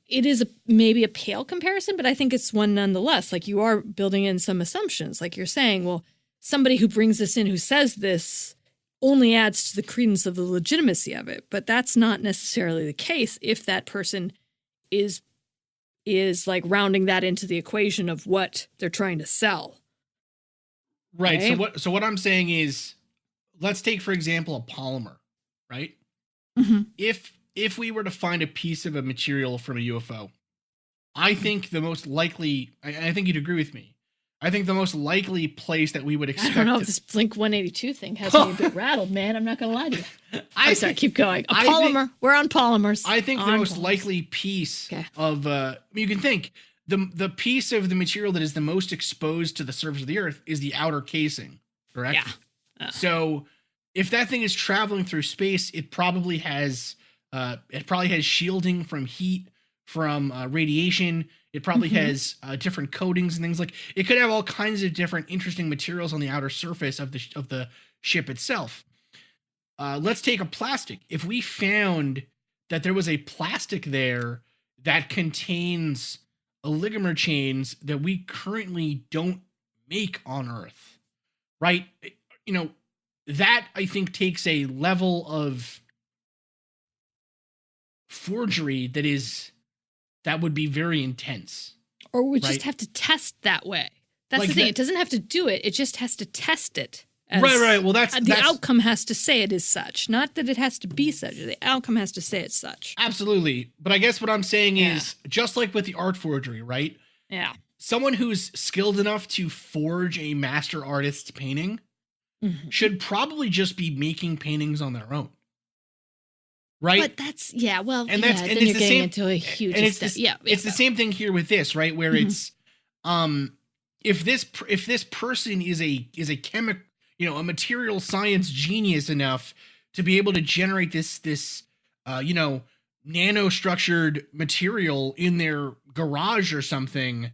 is maybe a pale comparison, but I think it's one nonetheless. Like, you are building in some assumptions. Like, you're saying, well, somebody who brings this in, who says this, only adds to the credence of the legitimacy of it. But that's not necessarily the case if that person is like rounding that into the equation of what they're trying to sell. Right. So what I'm saying is, let's take, for example, a polymer, right? Mm-hmm. If we were to find a piece of a material from a UFO, I think the most likely, I think you'd agree with me, I think the most likely place that we would expect. I don't know if this Blink 182 thing has me a bit rattled, man. I'm not going to lie to you. I'm sorry, keep going. A polymer. We're on polymers. I think the most likely piece of, you can think, the piece of the material that is the most exposed to the surface of the Earth is the outer casing, correct? Yeah. So if that thing is traveling through space, it probably has shielding from heat, from radiation. It probably has different coatings and things. Like, it could have all kinds of different interesting materials on the outer surface of the ship itself. Let's take a plastic. If we found that there was a plastic there that contains oligomer chains that we currently don't make on Earth, right? That, I think, takes a level of forgery that would be very intense. Or we just have to test that way. That's like the thing. It doesn't have to do it. It just has to test it. Right. Well, that's the outcome has to say it is such. Not that it has to be such. The outcome has to say it's such. Absolutely. But I guess what I'm saying is, just like with the art forgery, right? Yeah. Someone who's skilled enough to forge a master artist's painting should probably just be making paintings on their own. Right. But that's, then you're getting into a huge step. It's the same thing here with this, right? Where it's, if this person is a chemical, a material science genius enough to be able to generate this nanostructured material in their garage or something,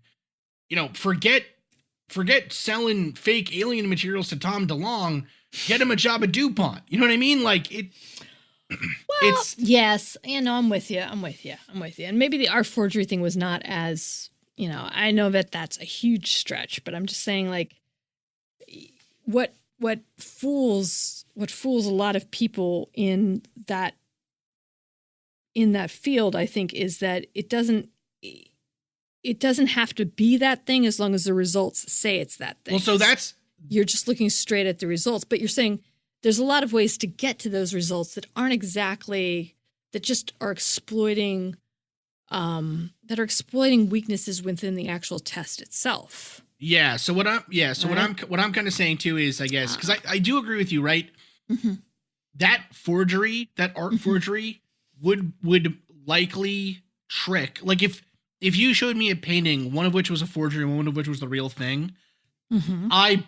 forget selling fake alien materials to Tom DeLonge, get him a job at DuPont. You know what I mean? Like, it. Well, yes, I'm with you. And maybe the art forgery thing was not as, I know that that's a huge stretch, but I'm just saying, like, what fools a lot of people in that field, I think, is that it doesn't have to be that thing as long as the results say it's that thing. Well, so you're just looking straight at the results, but you're saying there's a lot of ways to get to those results that aren't exactly, that just are exploiting weaknesses within the actual test itself. Yeah. So what I'm kind of saying too is, I guess, because I do agree with you, right? Mm-hmm. That art forgery would likely trick. Like, if you showed me a painting, one of which was a forgery and one of which was the real thing, I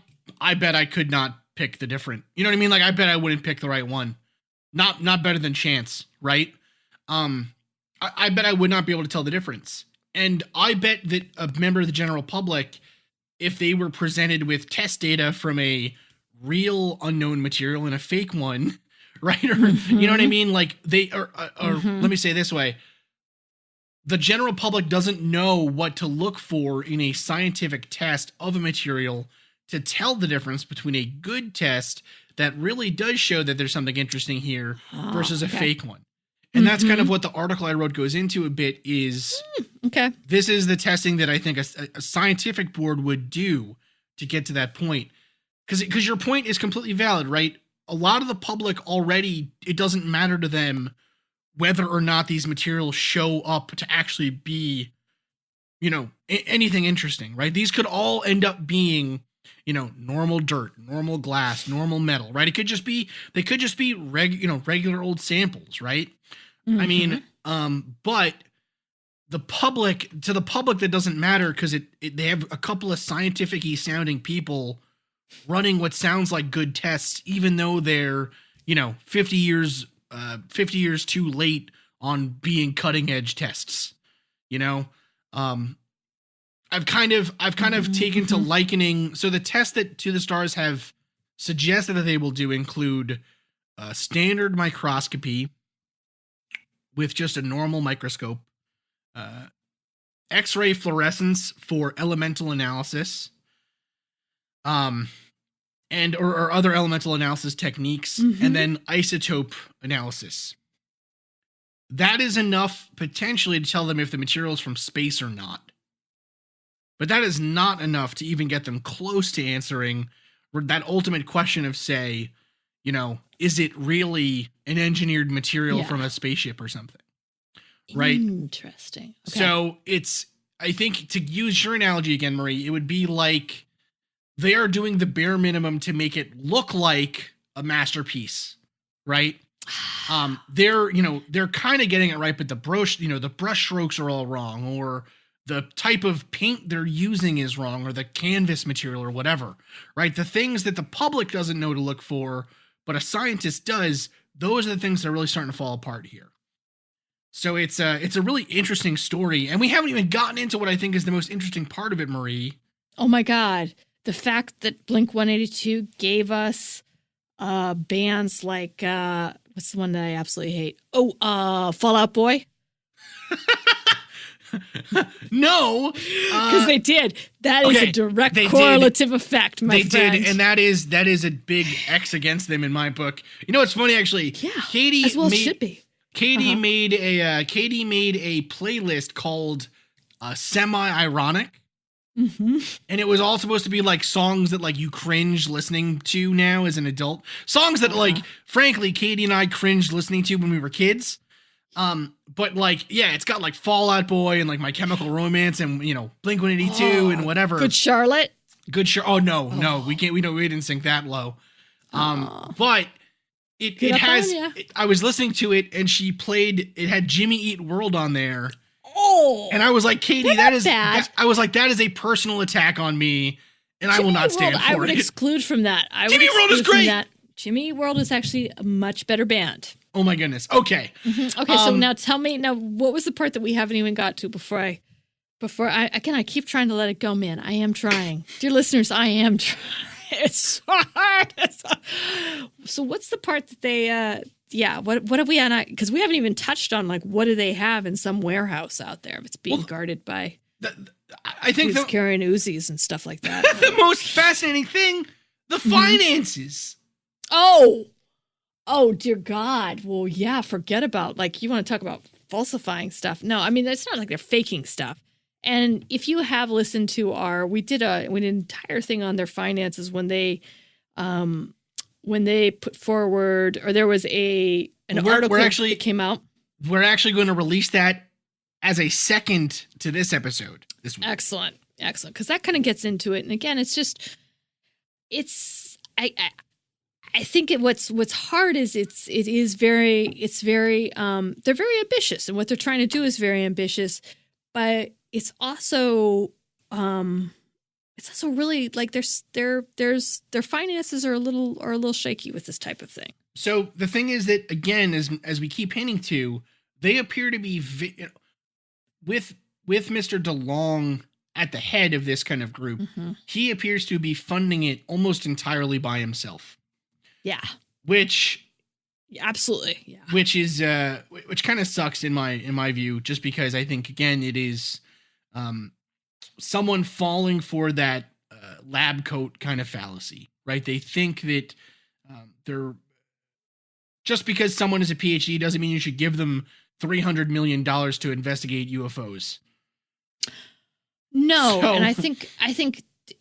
bet I could not pick the different, you know what I mean? Like, I bet I wouldn't pick the right one. Not better than chance, right? I bet I would not be able to tell the difference. And I bet that a member of the general public, if they were presented with test data from a real unknown material and a fake one, right? Or, you know what I mean? Like, let me say it this way. The general public doesn't know what to look for in a scientific test of a material to tell the difference between a good test that really does show that there's something interesting here versus a fake one. And that's kind of what the article I wrote goes into a bit is, okay, this is the testing that I think a scientific board would do to get to that point. Because your point is completely valid, right? A lot of the public already, it doesn't matter to them whether or not these materials show up to actually be, anything interesting, right? These could all end up being, normal dirt, normal glass, normal metal, right? They could just be regular old samples, right? I mean, but to the public that doesn't matter because they have a couple of scientific-y sounding people running what sounds like good tests, even though they're 50 years too late on being cutting edge tests. I've kind of taken to likening. So the tests that To the Stars have suggested that they will do include standard microscopy with just a normal microscope, X-ray fluorescence for elemental analysis, and or other elemental analysis techniques, and then isotope analysis. That is enough potentially to tell them if the material is from space or not. But that is not enough to even get them close to answering that ultimate question of, say, is it really an engineered material from a spaceship or something? Right? Interesting. Okay. So I think, to use your analogy again, Marie, it would be like they are doing the bare minimum to make it look like a masterpiece, right? They're kind of getting it right, but the brush strokes are all wrong, or the type of paint they're using is wrong, or the canvas material or whatever, right? The things that the public doesn't know to look for, but a scientist does, those are the things that are really starting to fall apart here. So it's a really interesting story, and we haven't even gotten into what I think is the most interesting part of it, Marie. Oh my God. The fact that Blink-182 gave us bands like, what's the one that I absolutely hate? Fall Out Boy. No, because they did. That is a direct correlative effect, my friend. They did, and that is a big X against them in my book. It's funny, actually. Yeah, Katie as well should be. Katie made a playlist called Semi-Ironic. And it was all supposed to be like songs that like you cringe listening to now as an adult. Songs that like, frankly, Katie and I cringed listening to when we were kids. But like, yeah, it's got like Fall Out Boy and like My Chemical Romance and Blink-182 and whatever. Good Charlotte. Oh no, we didn't sink that low. But it has. I was listening to it and she played. It had Jimmy Eat World on there. Oh, and I was like, Katie, that is bad. I was like, that is a personal attack on me, and Jimmy I will not stand World, for it. I would exclude from that. Jimmy Eat World is great. Jimmy Eat World is actually a much better band. Oh my goodness. Okay. Okay. So now tell me what was the part that we haven't even got to before I keep trying to let it go, man. I am trying. Dear listeners, I am trying. It's so hard. So what's the part that they, what have we on? Because we haven't even touched on like what do they have in some warehouse out there if it's being guarded by. I think carrying Uzis and stuff like that. The most fascinating thing, the finances. Oh dear God. Well, yeah. Forget about you want to talk about falsifying stuff. No, I mean it's not like they're faking stuff. And if you have listened to we did an entire thing on their finances when they put forward, or there was an article that came out. We're actually going to release that as a second to this episode this week. Excellent. Because that kind of gets into it. And again, I think what's hard is they're very ambitious, and what they're trying to do is very ambitious, but it's also really like their finances are a little shaky with this type of thing. So the thing is that, again, as we keep hinting to, they appear to be with Mr. DeLong at the head of this kind of group. He appears to be funding it almost entirely by himself. Yeah. Which absolutely. Yeah. Which is which kind of sucks in my view, just because I think, again, it is someone falling for that lab coat kind of fallacy, right? They think that just because someone is a PhD doesn't mean you should give them $300 million to investigate UFOs. No, so, and I think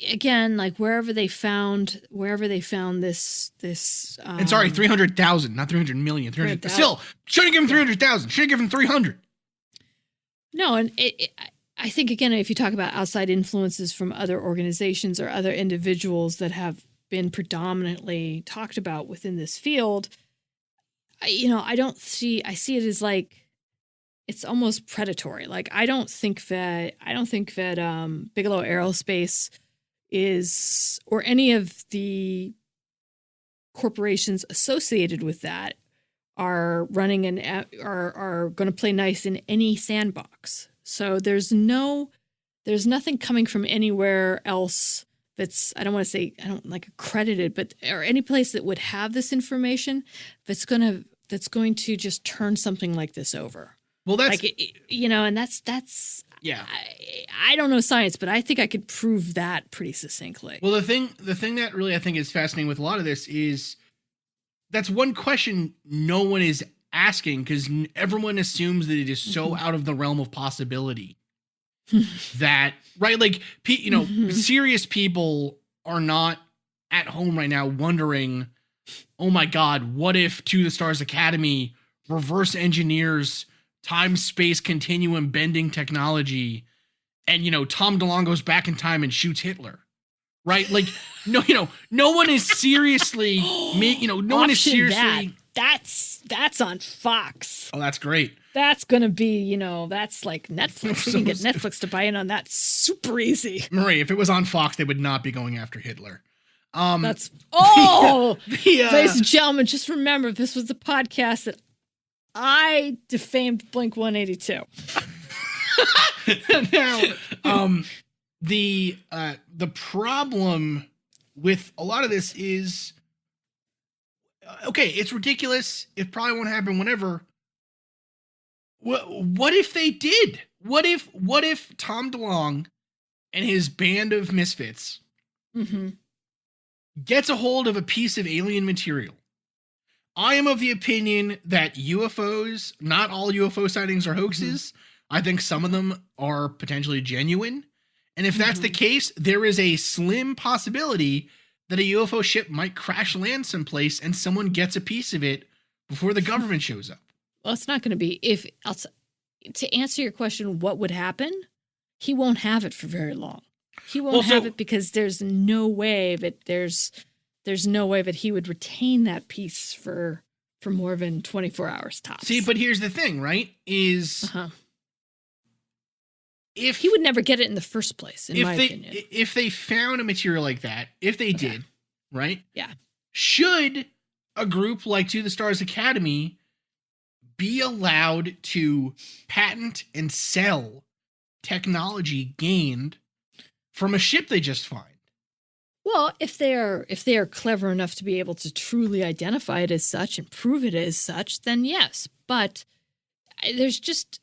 again, like wherever they found this and sorry, 300,000, not 300 million. 300. Still, shouldn't give them 300,000. Should give them 300. No, and I think again, if you talk about outside influences from other organizations or other individuals that have been predominantly talked about within this field, I see it as like it's almost predatory. Like I don't think that Bigelow Aerospace is, or any of the corporations associated with that, are running are going to play nice in any sandbox. So there's nothing coming from anywhere else that's, I don't want to say, I don't like accredited, but or any place that would have this information that's going to just turn something like this over. Well, that's like, and that's yeah. I don't know science, but I think I could prove that pretty succinctly. Well, the thing that really I think is fascinating with a lot of this is that's one question no one is asking, because everyone assumes that it is so out of the realm of possibility that, right? Like, serious people are not at home right now wondering, oh my God, what if To the Stars Academy reverse engineers time-space continuum bending technology and, Tom DeLonge goes back in time and shoots Hitler, right? Like, no one is seriously, no one is seriously. That's on Fox. Oh, that's great. That's going to be, that's like Netflix. We can get Netflix to buy in on that super easy. Marie, if it was on Fox, they would not be going after Hitler. Ladies and gentlemen, just remember, this was the podcast that I defamed Blink-182. Now, the problem with a lot of this is, okay, it's ridiculous. It probably won't happen whenever. What if they did? What if Tom DeLonge and his band of misfits gets a hold of a piece of alien material? I am of the opinion that UFOs, not all UFO sightings are hoaxes. I think some of them are potentially genuine. And if that's the case, there is a slim possibility that a UFO ship might crash land someplace and someone gets a piece of it before the government shows up. Well, it's not going to be. To answer your question, what would happen? He won't have it for very long. He won't have it because there's no way that there's no way that he would retain that piece for more than 24 hours tops. See, but here's the thing, right? Is if he would never get it in the first place, in my opinion. If they found a material like that, if they did, right? Yeah. Should a group like To the Stars Academy be allowed to patent and sell technology gained from a ship they just find? Well, if they are clever enough to be able to truly identify it as such and prove it as such, then yes. But there's just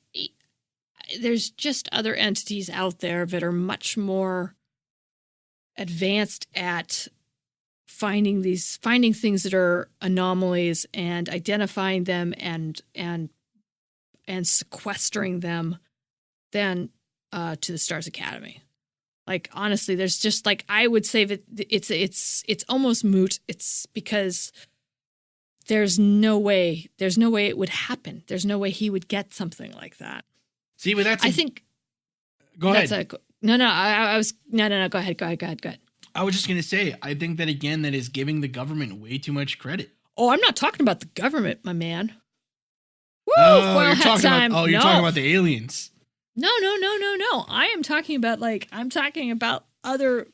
other entities out there that are much more advanced at finding things that are anomalies and identifying them and sequestering them than To the Stars Academy. Like, honestly, there's just, like, I would say that it's almost moot. It's because there's no way it would happen. There's no way he would get something like that. See, but that's, I think. Go ahead. No, go ahead. I was just going to say, I think that, again, that is giving the government way too much credit. Oh, I'm not talking about the government, my man. Woo! You're talking about the aliens. No. I am talking about other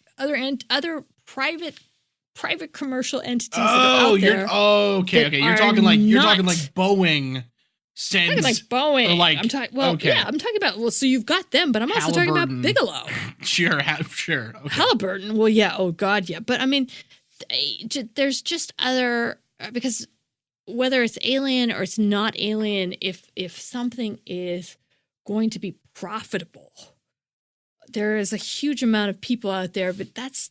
private commercial entities that are out there. Okay. You're talking like Boeing sends. I'm talking like Boeing. Or like, I'm talking about. So you've got them, but I'm also talking about Bigelow. Sure. Okay. Halliburton. Well, yeah. Oh God, yeah. But I mean, there's just other, because whether it's alien or it's not alien, if something is going to be profitable, there is a huge amount of people out there, but that's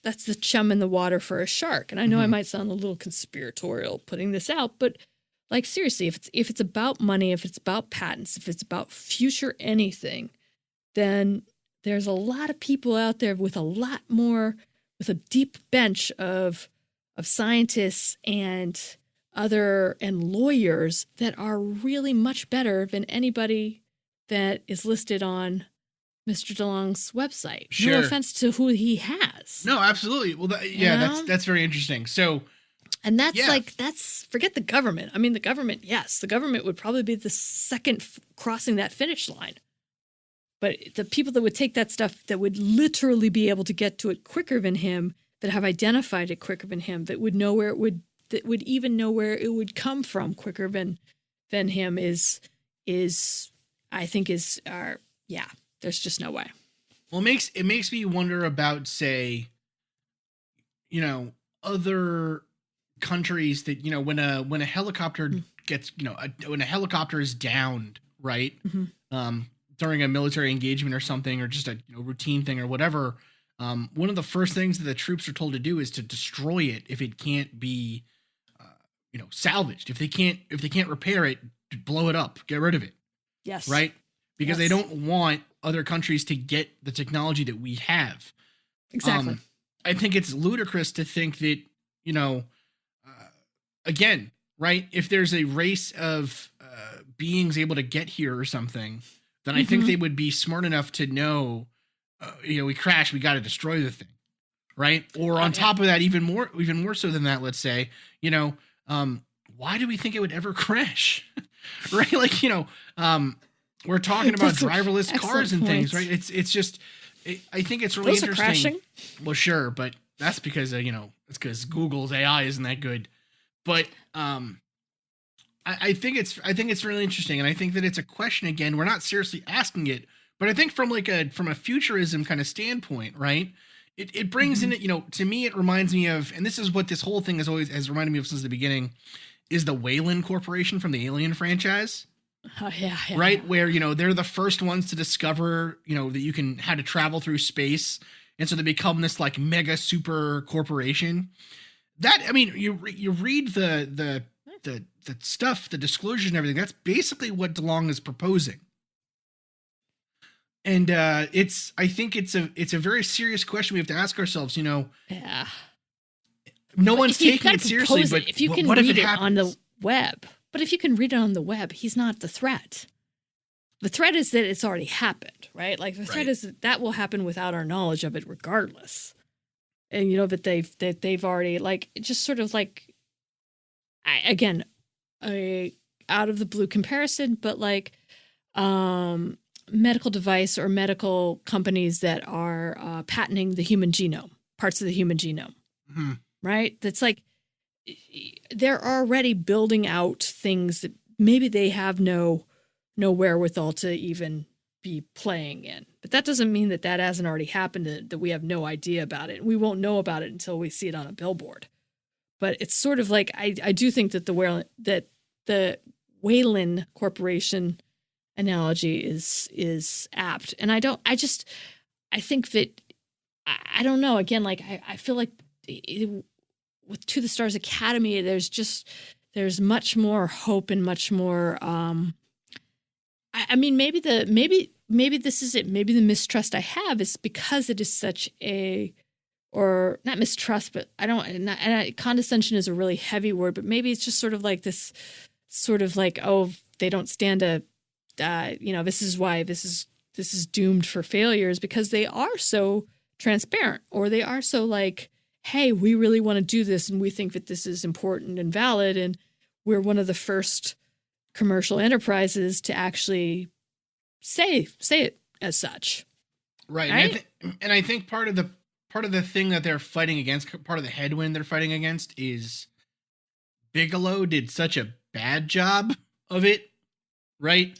that's the chum in the water for a shark. And I know I might sound a little conspiratorial putting this out, but like seriously, if it's about money, if it's about patents, if it's about future anything, then there's a lot of people out there with a deep bench of scientists and lawyers that are really much better than anybody that is listed on Mr. DeLong's website. Sure. No offense to who he has. No, absolutely. Well, that's very interesting. So, and that's forget the government. I mean, the government would probably be the second crossing that finish line. But the people that would take that stuff, that would literally be able to get to it quicker than him, that have identified it quicker than him, that would know where it would, that would even know where it would come from quicker than him is there's just no way. Well, it makes me wonder about, say, other countries that, when a helicopter gets, when a helicopter is downed, right? During a military engagement or something, or just a routine thing or whatever, one of the first things that the troops are told to do is to destroy it if it can't be, salvaged. If they can't repair it, blow it up, get rid of it. Yes. Right? Because they don't want other countries to get the technology that we have. Exactly. I think it's ludicrous to think that, again, right, if there's a race of beings able to get here or something, then I think they would be smart enough to know, we crashed, we got to destroy the thing, right? Or on top of that, even more so than that, let's say, why do we think it would ever crash? Right? Like, we're talking about driverless cars and things, right? It's just, I think it's really Those interesting. Are crashing? Well, sure, but that's because it's because Google's AI isn't that good. But I think it's really interesting, and I think that it's a question. Again, we're not seriously asking it, but I think from a futurism kind of standpoint, right? It brings in it. To me, it reminds me of, and this is what this whole thing has reminded me of since the beginning, is the Weyland Corporation from the Alien franchise. Oh, yeah. Right, where they're the first ones to discover that you can how to travel through space, and so they become this like mega super corporation. That, I mean, you read the stuff, the disclosures and everything. That's basically what DeLong is proposing, and I think it's a very serious question we have to ask ourselves. Yeah. No one's taking it seriously, but if you can what read if it it happens on the web? But if you can read it on the web, he's not the threat. The threat is that it's already happened, right? Like the threat is that will happen without our knowledge of it, regardless. And that they've already, like, just sort of like, again, a out of the blue comparison, but like medical device or medical companies that are patenting the human genome, parts of the human genome, right? That's like, they're already building out things that maybe they have no wherewithal to even be playing in. But that doesn't mean that hasn't already happened, that we have no idea about it. We won't know about it until we see it on a billboard. But it's sort of like, I do think that the Weyland Corporation analogy is apt. And I think that, I don't know, again, like I feel like with To the Stars Academy, there's much more hope and much more. I mean, maybe this is it. Maybe the mistrust I have is because it is such or not mistrust, but condescension is a really heavy word. But maybe it's just sort of like this, sort of like, oh, they don't stand this is why this is doomed for failures, because they are so transparent, or they are so like, hey, we really want to do this, and we think that this is important and valid, and we're one of the first commercial enterprises to actually say it as such. Right? And I think part of the thing that they're fighting against, part of the headwind they're fighting against, is Bigelow did such a bad job of it, right?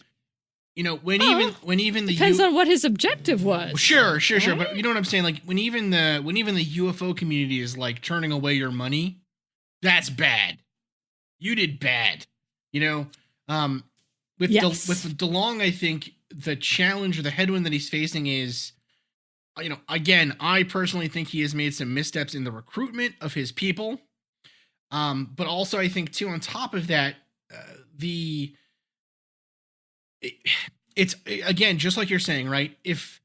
When even the depends on what his objective was. Sure. But you know what I'm saying? Like when even the UFO community is like turning away your money, that's bad. You did bad. With DeLong, I think the challenge or the headwind that he's facing is again, I personally think he has made some missteps in the recruitment of his people. But also I think too, on top of that, it's again, just like you're saying, right? If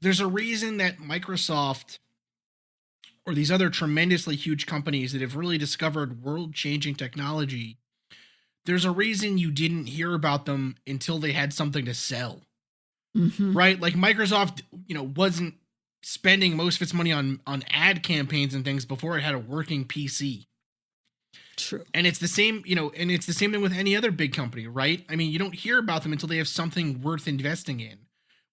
there's a reason that Microsoft or these other tremendously huge companies that have really discovered world-changing technology, there's a reason you didn't hear about them until they had something to sell. Right? Like Microsoft, wasn't spending most of its money on ad campaigns and things before it had a working PC. True. And it's the same, and it's the same thing with any other big company, right? I mean, you don't hear about them until they have something worth investing in.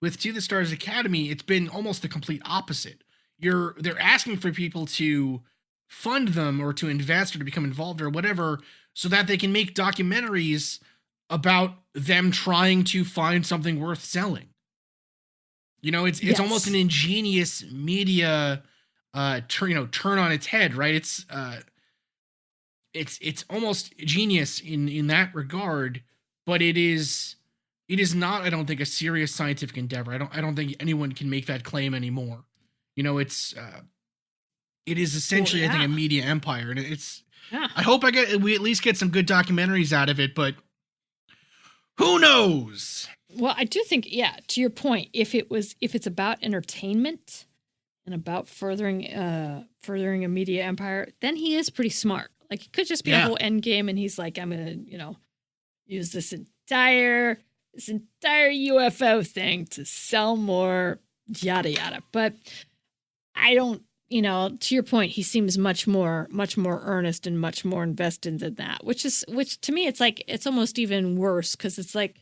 With To the Stars Academy, it's been almost the complete opposite. They're asking for people to fund them or to invest or to become involved or whatever so that they can make documentaries about them trying to find something worth selling. It's almost an ingenious media turn on its head, right? It's almost genius in that regard, but it is not, I don't think, a serious scientific endeavor. I don't think anyone can make that claim anymore. It is essentially, I think, a media empire, and I hope we at least get some good documentaries out of it, but who knows? Well, I do think, to your point, if it's about entertainment and about furthering a media empire, then he is pretty smart. Like, it could just be a whole end game, and he's like, I'm gonna, use this entire UFO thing to sell more, yada yada. But I don't, to your point, he seems much more earnest and much more invested than that. Which to me, it's like, it's almost even worse, because it's like,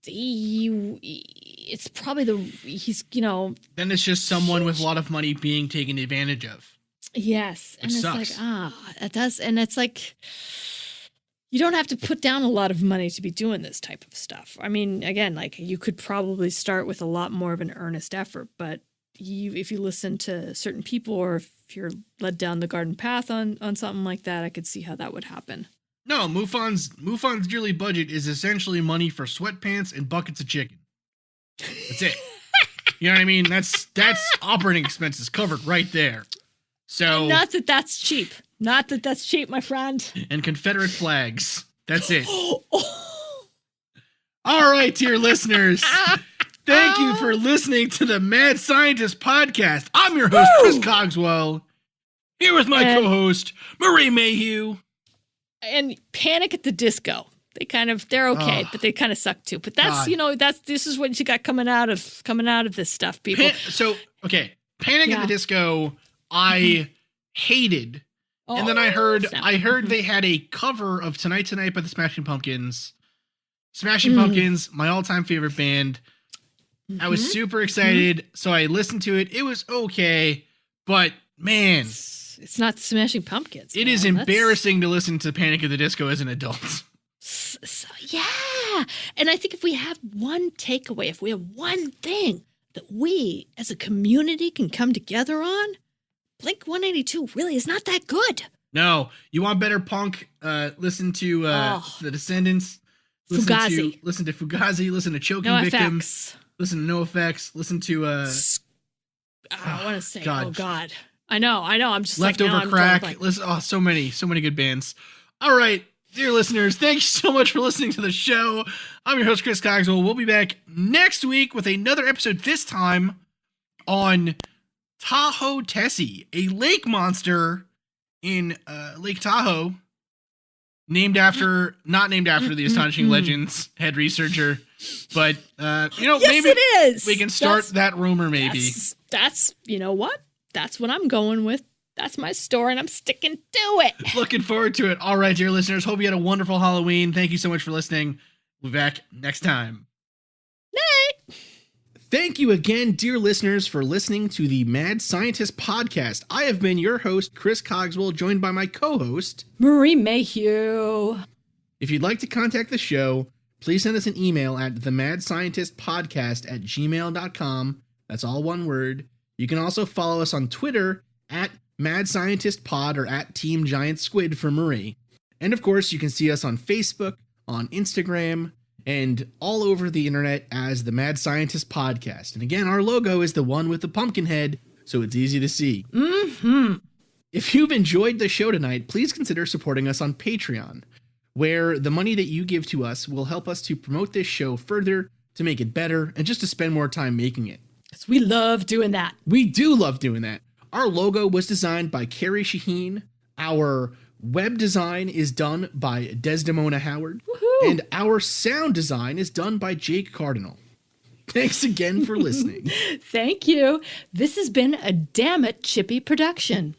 it's probably then it's just someone with a lot of money being taken advantage of. Yes. And it it's sucks. like, it does. And it's like, you don't have to put down a lot of money to be doing this type of stuff. I mean, again, like, you could probably start with a lot more of an earnest effort, but if you listen to certain people, or if you're led down the garden path on something like that, I could see how that would happen. No, MUFON's yearly budget is essentially money for sweatpants and buckets of chicken. That's it. You know what I mean? That's operating expenses covered right there. So, not that that's cheap. Not that that's cheap, my friend. And Confederate flags. That's it. All right, dear listeners. Thank you for listening to the Mad Scientist podcast. I'm your host, Chris Cogswell, here with my co-host, Marie Mayhew. And Panic at the Disco. They're okay, but they kind of suck too. But that's, this is what you got coming out of this stuff, people. Panic at the Disco, I hated. And then I heard they had a cover of Tonight Tonight by the Smashing Pumpkins. Smashing Pumpkins, my all-time favorite band. I was super excited, so I listened to it. It was okay, but man, it's not Smashing Pumpkins. It is embarrassing to listen to Panic at the Disco as an adult. So, yeah. And I think if we have one takeaway, if we have one thing that we as a community can come together on, Blink 182 really is not that good. No. You want better punk? Listen to The Descendants. Listen to Fugazi. Listen to Choking Victims. Listen to NoFX. Listen to I want to say, God. Oh God. I know. I'm just Leftover Crack. Listen, so many good bands. All right, dear listeners, thank you so much for listening to the show. I'm your host, Chris Cogswell. We'll be back next week with another episode, this time on Tahoe Tessie, a lake monster in Lake Tahoe, not named after the Astonishing Legends head researcher, but yes, maybe it is. We can start that rumor. Maybe that's you know what? That's what I'm going with. That's my story, and I'm sticking to it. Looking forward to it. All right, dear listeners. Hope you had a wonderful Halloween. Thank you so much for listening. We'll be back next time. Night. Thank you again, dear listeners, for listening to the Mad Scientist podcast. I have been your host, Chris Cogswell, joined by my co-host, Marie Mayhew. If you'd like to contact the show, please send us an email at themadscientistpodcast@gmail.com. That's all one word. You can also follow us on Twitter at Mad Scientist Pod or at Team Giant Squid for Marie. And of course, you can see us on Facebook, on Instagram, and all over the internet as the Mad Scientist Podcast. And again, our logo is the one with the pumpkin head, so it's easy to see. Mm-hmm. If you've enjoyed the show tonight, please consider supporting us on Patreon, where the money that you give to us will help us to promote this show further, to make it better, and just to spend more time making it. Because we love doing that. We do love doing that. Our logo was designed by Carrie Shaheen. Our web design is done by Desdemona Howard. Woohoo! And our sound design is done by Jake Cardinal. Thanks again for listening. Thank you. This has been a Damn It Chippy production.